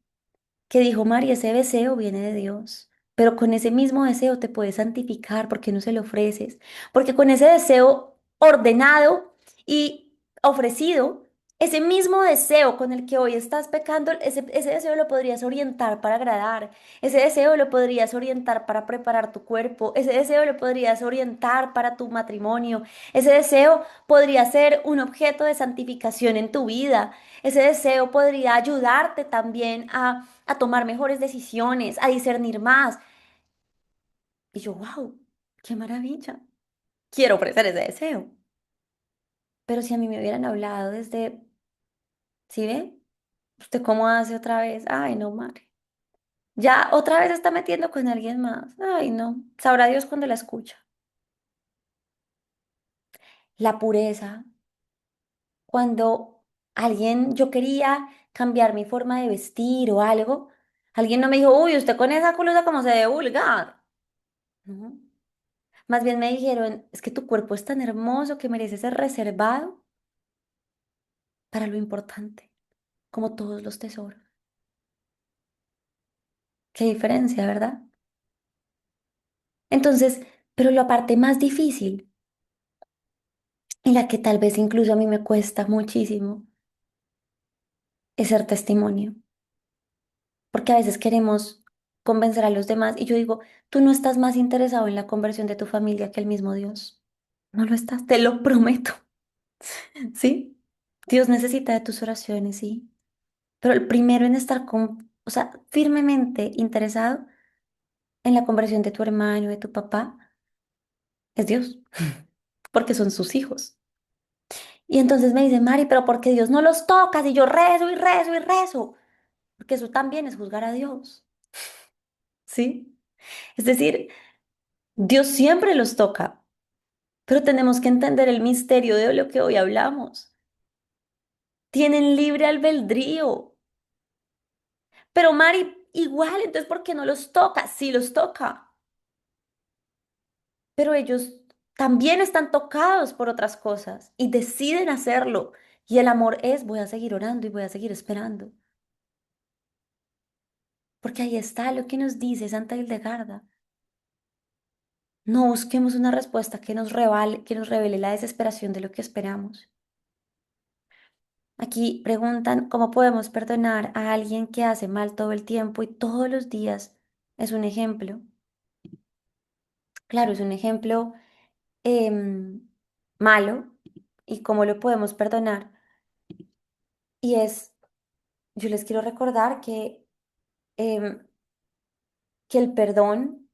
que dijo, María, ese deseo viene de Dios, pero con ese mismo deseo te puedes santificar porque no se lo ofreces, porque con ese deseo ordenado y ofrecido, Ese mismo deseo con el que hoy estás pecando, ese deseo lo podrías orientar para agradar, ese deseo lo podrías orientar para preparar tu cuerpo, ese deseo lo podrías orientar para tu matrimonio, ese deseo podría ser un objeto de santificación en tu vida, ese deseo podría ayudarte también a tomar mejores decisiones, a discernir más. Y yo, wow, qué maravilla, quiero ofrecer ese deseo. Pero si a mí me hubieran hablado desde, ¿sí ve? ¿Usted cómo hace otra vez? Ay, no, madre. Ya otra vez se está metiendo con alguien más. Ay, no. Sabrá Dios cuando la escucha. La pureza. Cuando yo quería cambiar mi forma de vestir o algo, alguien no me dijo, uy, usted con esa blusa como se ve vulgar. No. Más bien me dijeron, es que tu cuerpo es tan hermoso que merece ser reservado para lo importante, como todos los tesoros. Qué diferencia, ¿verdad? Entonces, pero la parte más difícil, y la que tal vez incluso a mí me cuesta muchísimo, es ser testimonio, porque a veces queremos convencer a los demás y yo digo, tú no estás más interesado en la conversión de tu familia que el mismo Dios. No lo estás, te lo prometo, ¿sí? Dios necesita de tus oraciones, sí, pero el primero en estar o sea, firmemente interesado en la conversión de tu hermano, de tu papá, es Dios, porque son sus hijos. Y entonces me dice, Mari, pero ¿por qué Dios no los toca? Y yo rezo y rezo y rezo, porque eso también es juzgar a Dios, ¿sí? Es decir, Dios siempre los toca, pero tenemos que entender el misterio de lo que hoy hablamos. Tienen libre albedrío, pero Mari, igual, entonces, ¿por qué no los toca? Sí los toca, pero ellos también están tocados por otras cosas y deciden hacerlo. Y el amor es, voy a seguir orando y voy a seguir esperando, porque ahí está lo que nos dice Santa Hildegarda. No busquemos una respuesta que nos revele la desesperación de lo que esperamos. Aquí preguntan cómo podemos perdonar a alguien que hace mal todo el tiempo y todos los días es un ejemplo. Claro, es un ejemplo malo y cómo lo podemos perdonar. Y yo les quiero recordar em, que el perdón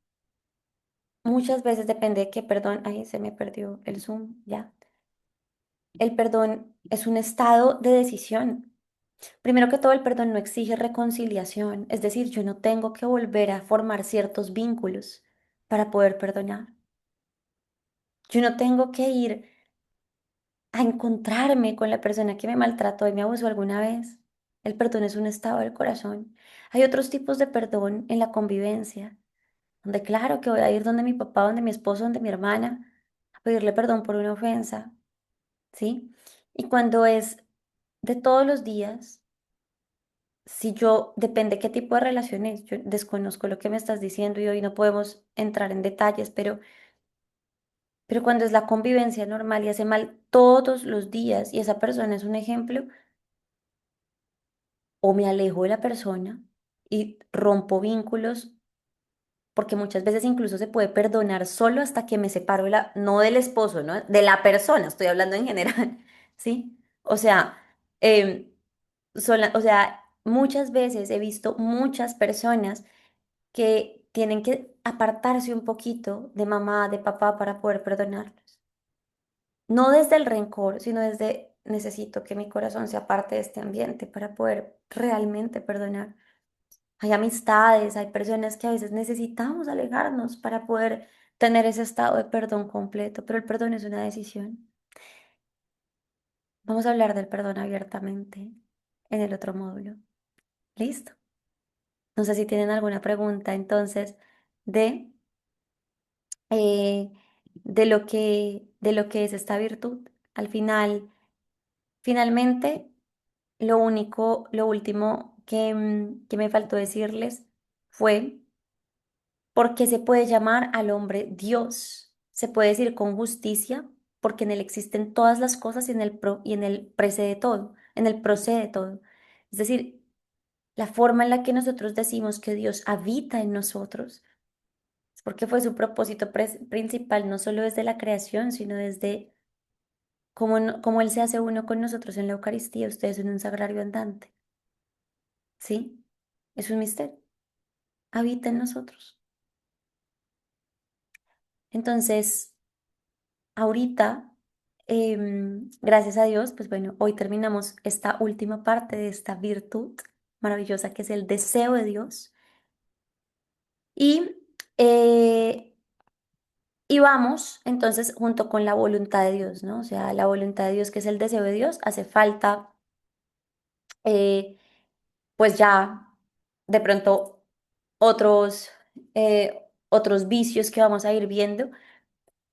muchas veces depende de qué perdón. Ahí se me perdió el Zoom, ya. El perdón es un estado de decisión. Primero que todo, el perdón no exige reconciliación, es decir, yo no tengo que volver a formar ciertos vínculos para poder perdonar. Yo no tengo que ir a encontrarme con la persona que me maltrató y me abusó alguna vez. El perdón es un estado del corazón. Hay otros tipos de perdón en la convivencia, donde claro que voy a ir donde mi papá, donde mi esposo, donde mi hermana, a pedirle perdón por una ofensa, ¿sí? Y cuando es de todos los días, si yo, depende qué tipo de relaciones, yo desconozco lo que me estás diciendo y hoy no podemos entrar en detalles, pero cuando es la convivencia normal y hace mal todos los días y esa persona es un ejemplo, o me alejo de la persona y rompo vínculos, porque muchas veces incluso se puede perdonar solo hasta que me separo no del esposo, ¿no? De la persona, estoy hablando en general, ¿sí? O sea, em, o sea, muchas veces he visto muchas personas que tienen que apartarse un poquito de mamá, de papá para poder perdonarlos. No desde el rencor, sino desde necesito que mi corazón se aparte de este ambiente para poder realmente perdonar. Hay amistades, hay personas que a veces necesitamos alejarnos para poder tener ese estado de perdón completo, pero el perdón es una decisión. Vamos a hablar del perdón abiertamente en el otro módulo. ¿Listo? No sé si tienen alguna pregunta entonces de eh, de lo que es esta virtud. Al final, finalmente, lo último que me faltó decirles fue por qué se puede llamar al hombre Dios. Se puede decir con justicia, porque en él existen todas las cosas y en él precede todo. en el proceso de todo. Es decir, la forma en la que nosotros decimos que Dios habita en nosotros es porque fue su propósito principal, no solo desde la creación, sino desde cómo, cómo Él se hace uno con nosotros en la Eucaristía. Ustedes son un sagrario andante, ¿sí? Es un misterio. Habita en nosotros. Entonces, ahorita, gracias a Dios, pues bueno, hoy terminamos esta última parte de esta virtud maravillosa que es el deseo de Dios. Y, eh, y vamos entonces junto con la voluntad de Dios, ¿no? O sea, la voluntad de Dios, que es el deseo de Dios, hace falta, eh, pues ya de pronto otros, otros vicios que vamos a ir viendo.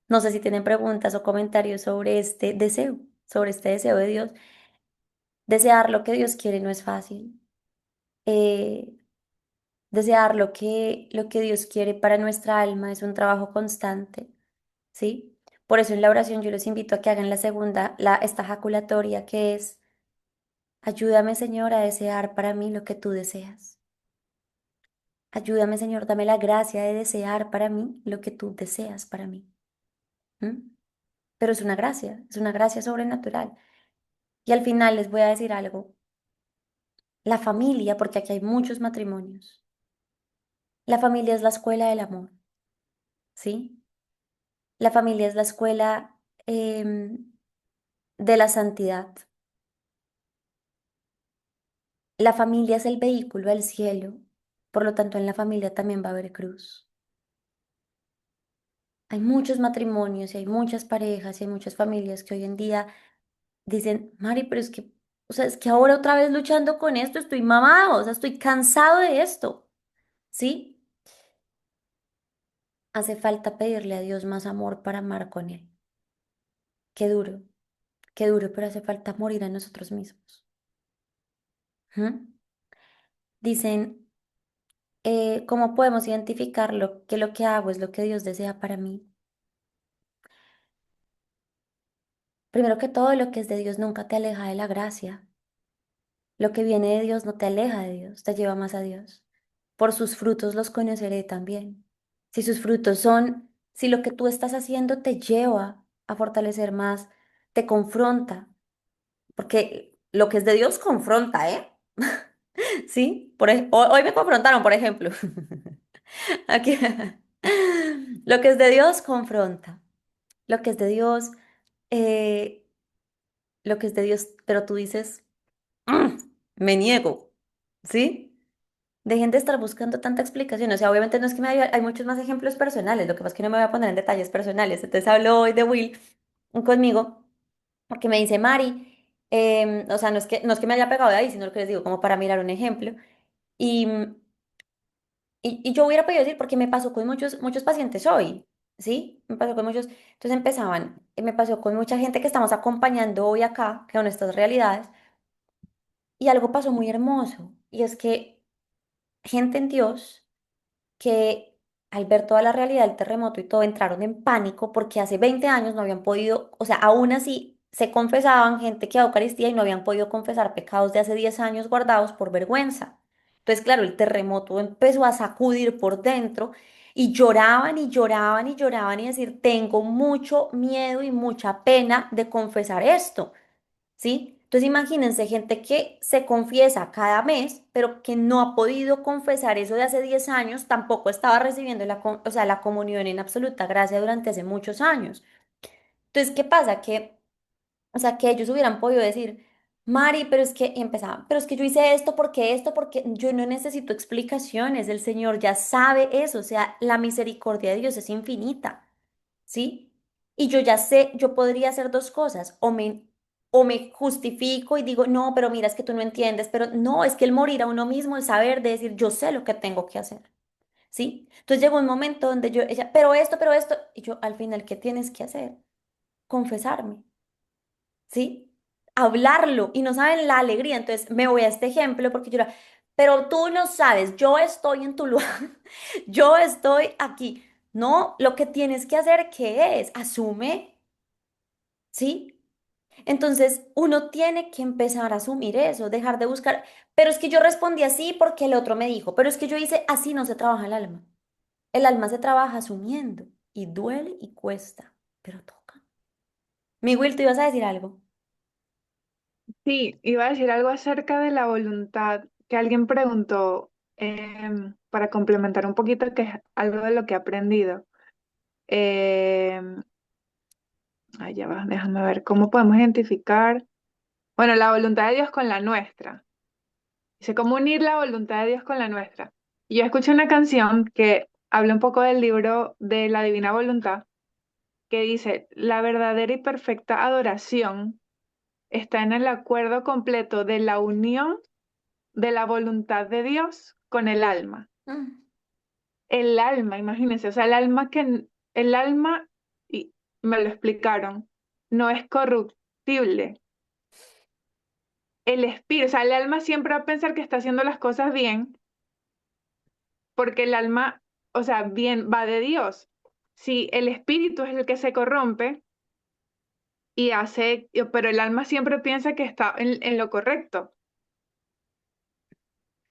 No sé si tienen preguntas o comentarios sobre este deseo de Dios. Desear lo que Dios quiere no es fácil. Eh, Desear lo que Dios quiere para nuestra alma es un trabajo constante, ¿sí? Por eso en la oración yo los invito a que hagan la segunda, esta jaculatoria que es, ayúdame Señor a desear para mí lo que tú deseas. Ayúdame Señor, dame la gracia de desear para mí lo que tú deseas para mí. ¿M? Pero es una gracia sobrenatural. Y al final les voy a decir algo. La familia, porque aquí hay muchos matrimonios. La familia es la escuela del amor, ¿sí? La familia es la escuela de la santidad. La familia es el vehículo al cielo. Por lo tanto, en la familia también va a haber cruz. Hay muchos matrimonios y hay muchas parejas y hay muchas familias que hoy en día dicen, Mari, pero es que, o sea, es que ahora otra vez luchando con esto, estoy mamado, o sea, estoy cansado de esto, ¿sí? Hace falta pedirle a Dios más amor para amar con Él. Qué qué duro, pero hace falta morir a nosotros mismos. ¿Mm? Dicen, ¿cómo podemos identificar lo que hago es lo que Dios desea para mí? Primero que todo, lo que es de Dios nunca te aleja de la gracia. Lo que viene de Dios no te aleja de Dios, te lleva más a Dios. Por sus frutos los conoceré también. Si sus frutos son, si lo que tú estás haciendo te lleva a fortalecer más, te confronta, porque lo que es de Dios confronta, ¿eh? Sí, hoy me confrontaron, por ejemplo. Aquí. Lo que es de Dios confronta. Lo que es de Dios, eh, lo que es de Dios, pero tú dices, "Mm, me niego, ¿sí? Dejen de estar buscando tanta explicación. O sea, obviamente no es que hay muchos más ejemplos personales, lo que pasa es que no me voy a poner en detalles personales. Entonces hablo hoy de Will conmigo, porque me dice, Mari, o sea, no es que me haya pegado de ahí, sino lo que les digo, como para mirar un ejemplo. Y, y yo hubiera podido decir, porque me pasó con muchos pacientes hoy, ¿sí? Me pasó con muchos, entonces empezaban, me pasó con mucha gente que estamos acompañando hoy acá, que son estas realidades, y algo pasó muy hermoso, y es que gente en Dios que al ver toda la realidad del terremoto y todo entraron en pánico porque hace 20 años no habían podido, o sea, aún así se confesaban gente que a Eucaristía y no habían podido confesar pecados de hace 10 años guardados por vergüenza. Entonces, claro, el terremoto empezó a sacudir por dentro y lloraban y lloraban y lloraban y decir, tengo mucho miedo y mucha pena de confesar esto. ¿Sí? Entonces imagínense gente que se confiesa cada mes, pero que no ha podido confesar eso de hace 10 años, tampoco estaba recibiendo o sea, la comunión en absoluta gracia durante hace muchos años. Entonces, ¿qué pasa? O sea, que ellos hubieran podido decir, Mari, pero es que, y empezaban, pero es que yo hice esto, porque yo no necesito explicaciones, el Señor ya sabe eso, o sea, la misericordia de Dios es infinita. ¿Sí? Y yo ya sé, yo podría hacer dos cosas, o me justifico y digo, no, pero mira, es que tú no entiendes, pero no, es que el morir a uno mismo, el saber de decir, yo sé lo que tengo que hacer, ¿sí? Entonces llegó un momento donde ella, pero esto, y yo, al final, ¿qué tienes que hacer? Confesarme, ¿sí? Hablarlo, y no saben la alegría, entonces me voy a este ejemplo porque yo era, pero tú no sabes, yo estoy en tu lugar, yo estoy aquí. No, lo que tienes que hacer, ¿qué es? Asume. ¿Sí? Entonces, uno tiene que empezar a asumir eso, dejar de buscar, pero es que yo respondí así porque el otro me dijo, pero es que yo hice así no se trabaja el alma. El alma se trabaja asumiendo y duele y cuesta, pero toca. Mi Will, ¿tú ibas a decir algo? Sí, iba a decir algo acerca de la voluntad que alguien preguntó para complementar un poquito, que es algo de lo que he aprendido. Em, ya va, déjame ver cómo podemos identificar. Bueno, la voluntad de Dios con la nuestra. Dice, ¿cómo unir la voluntad de Dios con la nuestra? Y yo escuché una canción que habla un poco del libro de la Divina Voluntad, que dice, la verdadera y perfecta adoración está en el acuerdo completo de la unión de la voluntad de Dios con el alma. Mm, El alma, imagínense, o sea, el alma, y me lo explicaron, no es corruptible. El espíritu, o sea, el alma siempre va a pensar que está haciendo las cosas bien, porque el alma, o sea, bien va de Dios. Si el espíritu es el que se corrompe y hace, pero el alma siempre piensa que está en lo correcto.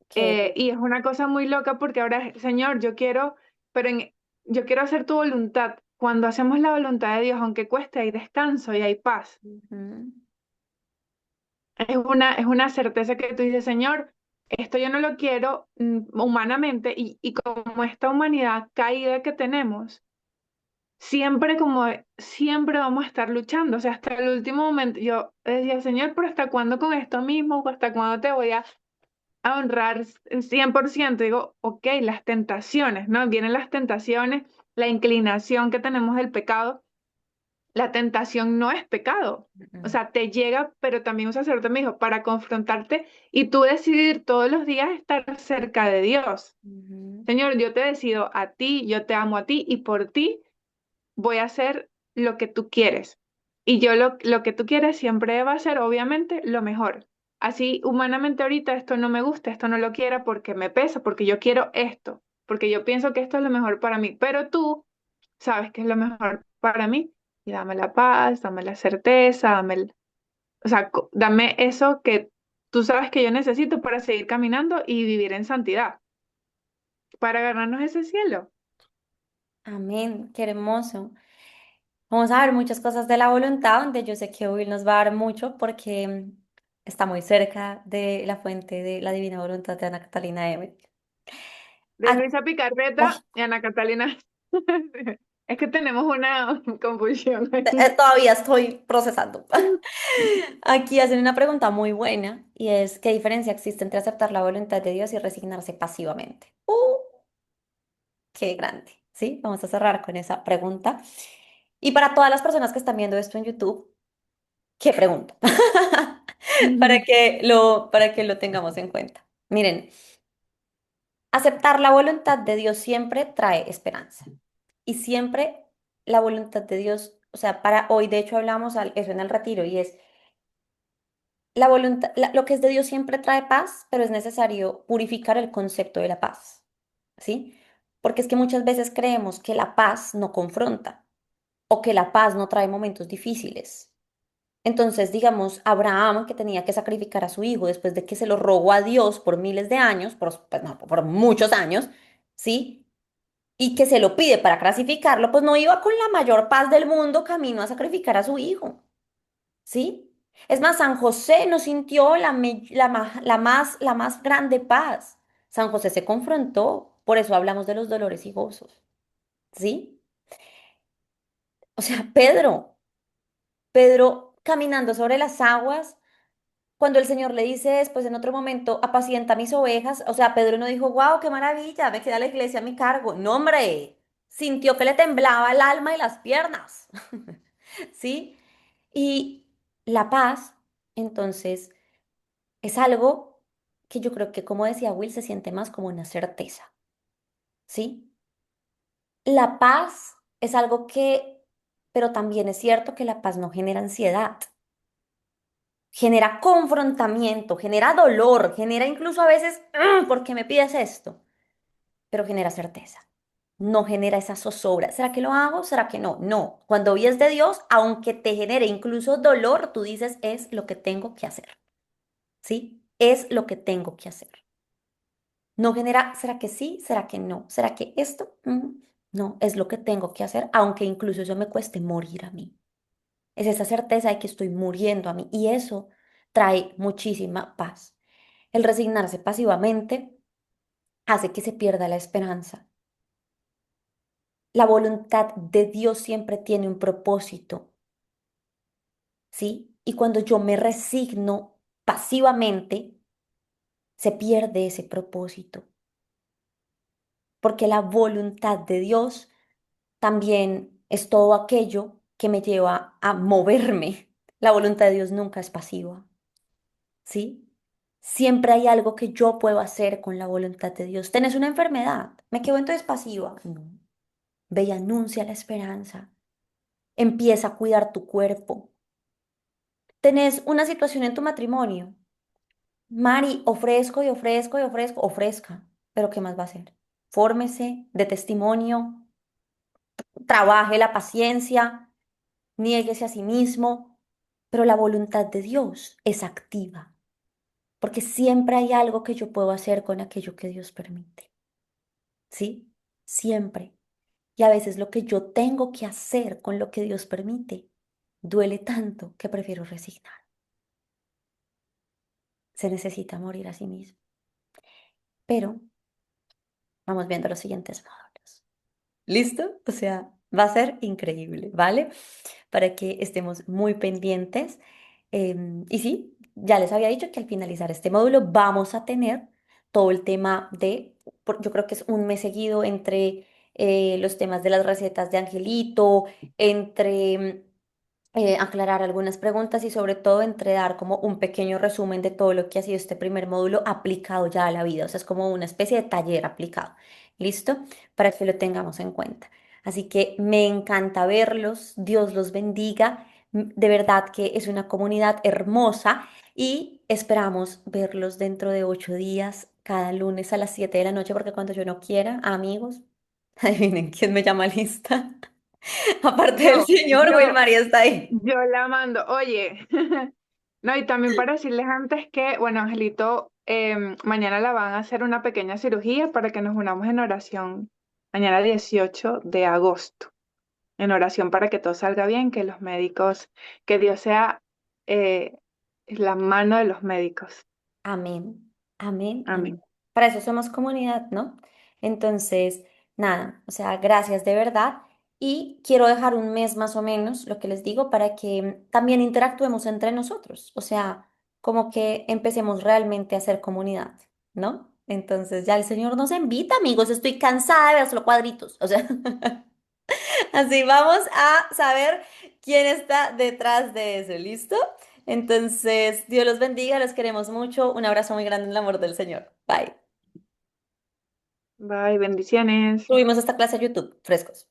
qué Y es una cosa muy loca porque ahora, Señor, pero yo quiero hacer tu voluntad. Cuando hacemos la voluntad de Dios, aunque cueste, hay descanso y hay paz. ujú, Es una certeza que tú dices, Señor, esto yo no lo quiero humanamente y como esta humanidad caída que tenemos, siempre vamos a estar luchando. O sea, hasta el último momento yo decía, Señor, pero ¿hasta cuándo con esto mismo? ¿Hasta cuándo te voy a honrar 100%? Digo, ok, las tentaciones, ¿no? Vienen las tentaciones, la inclinación que tenemos del pecado. La tentación no es pecado. O ujú, sea, te llega, pero también un sacerdote me dijo, para confrontarte y tú decidir todos los días estar cerca de Dios. ujú, Señor, yo te decido a ti, yo te amo a ti y por ti voy a hacer lo que tú quieres. Y yo lo que tú quieres siempre va a ser, obviamente, lo mejor. Así, humanamente ahorita esto no me gusta, esto no lo quiero porque me pesa, porque yo quiero esto, porque yo pienso que esto es lo mejor para mí. Pero tú sabes que es lo mejor para mí y dame la paz, dame la certeza, o sea, dame eso que tú sabes que yo necesito para seguir caminando y vivir en santidad, para ganarnos ese cielo. amén, qué hermoso. Vamos a ver muchas cosas de la voluntad, donde yo sé que Will nos va a dar mucho porque está muy cerca de la fuente de la divina voluntad de Ana Catalina M. De Luisa Picarreta Aquí, y Ana Catalina. Es que tenemos una confusión ahí. todavía estoy procesando. Aquí hacen una pregunta muy buena y es, ¿qué diferencia existe entre aceptar la voluntad de Dios y resignarse pasivamente? Qué grande, ¿sí? Vamos a cerrar con esa pregunta. Y para todas las personas que están viendo esto en YouTube, ¿qué pregunta? Para que lo tengamos en cuenta. Miren, aceptar la voluntad de Dios siempre trae esperanza. Y siempre la voluntad de Dios, o sea, para hoy, de hecho, hablamos eso en el retiro y es la voluntad, lo que es de Dios siempre trae paz, pero es necesario purificar el concepto de la paz, ¿sí? Porque es que muchas veces creemos que la paz no confronta o que la paz no trae momentos difíciles. Entonces, digamos, Abraham, que tenía que sacrificar a su hijo después de que se lo robó a Dios por miles de años, pues no, por muchos años, ¿sí? Y que se lo pide para clasificarlo, pues no iba con la mayor paz del mundo camino a sacrificar a su hijo. ¿Sí? Es más, San José no sintió la más grande paz. San José se confrontó, por eso hablamos de los dolores y gozos, ¿sí? O sea, Pedro caminando sobre las aguas, cuando el Señor le dice después en otro momento, apacienta mis ovejas, o sea, Pedro no dijo, wow, qué maravilla, me queda la iglesia a mi cargo. No, hombre, sintió que le temblaba el alma y las piernas, ¿sí? Y la paz, entonces es algo que yo creo que, como decía Will, se siente más como una certeza, ¿sí? La paz es algo pero también es cierto que la paz no genera ansiedad, genera confrontamiento, genera dolor, genera incluso a veces, ¿por qué me pides esto? Pero genera certeza. no genera esa zozobra. ¿Será que lo hago? ¿Será que no? No. Cuando oyes de Dios, aunque te genere incluso dolor, tú dices, es lo que tengo que hacer, ¿sí? Es lo que tengo que hacer. No genera, ¿será que sí? ¿Será que no? ¿Será que esto? No, es lo que tengo que hacer, aunque incluso eso me cueste morir a mí. Es esa certeza de que estoy muriendo a mí y eso trae muchísima paz. El resignarse pasivamente hace que se pierda la esperanza. La voluntad de Dios siempre tiene un propósito, ¿sí? Y cuando yo me resigno pasivamente, se pierde ese propósito, porque la voluntad de Dios también es todo aquello que me lleva a moverme. La voluntad de Dios nunca es pasiva, ¿sí? Siempre hay algo que yo puedo hacer con la voluntad de Dios. ¿Tenés una enfermedad? ¿Me quedo entonces pasiva? No. Ve y anuncia la esperanza. Empieza a cuidar tu cuerpo. ¿Tenés una situación en tu matrimonio? Mari, ofrezco y ofrezco y ofrezco, ofrezca. ¿Pero qué más va a hacer? Fórmese de testimonio, trabaje la paciencia, niéguese a sí mismo, pero la voluntad de Dios es activa, porque siempre hay algo que yo puedo hacer con aquello que Dios permite, ¿sí? Siempre. Y a veces lo que yo tengo que hacer con lo que Dios permite duele tanto que prefiero resignar. Se necesita morir a sí mismo. Pero vamos viendo los siguientes módulos. ¿Listo? O sea, va a ser increíble, ¿vale? Para que estemos muy pendientes. Y sí, ya les había dicho que al finalizar este módulo vamos a tener todo el tema de, yo creo que es un mes seguido entre los temas de las recetas de Angelito, entre aclarar algunas preguntas y sobre todo entre dar como un pequeño resumen de todo lo que ha sido este primer módulo aplicado ya a la vida. O sea, es como una especie de taller aplicado. ¿Listo? Para que lo tengamos en cuenta. Así que me encanta verlos. Dios los bendiga. De verdad que es una comunidad hermosa y esperamos verlos dentro de 8 días, cada lunes a las 7 de la noche, porque cuando yo no quiera, amigos, adivinen quién me llama lista. Aparte del Yo, señor, yo, Wilmaría está ahí. yo la mando. Oye, no, y también para decirles antes que, bueno, Angelito, mañana la van a hacer una pequeña cirugía para que nos unamos en oración. Mañana 18 de agosto. En oración para que todo salga bien, que los médicos, que Dios sea eh, la mano de los médicos. Amén, amén, amén. Amén. Para eso somos comunidad, ¿no? Entonces, nada, o sea, gracias de verdad. Y quiero dejar un mes más o menos, lo que les digo, para que también interactuemos entre nosotros. O sea, como que empecemos realmente a hacer comunidad, ¿no? Entonces, ya el Señor nos invita, amigos. Estoy cansada de ver solo cuadritos. O sea, así vamos a saber quién está detrás de eso, ¿listo? Entonces, Dios los bendiga, los queremos mucho. Un abrazo muy grande en el amor del Señor. Bye. Bye, bendiciones. Subimos esta clase a YouTube, frescos.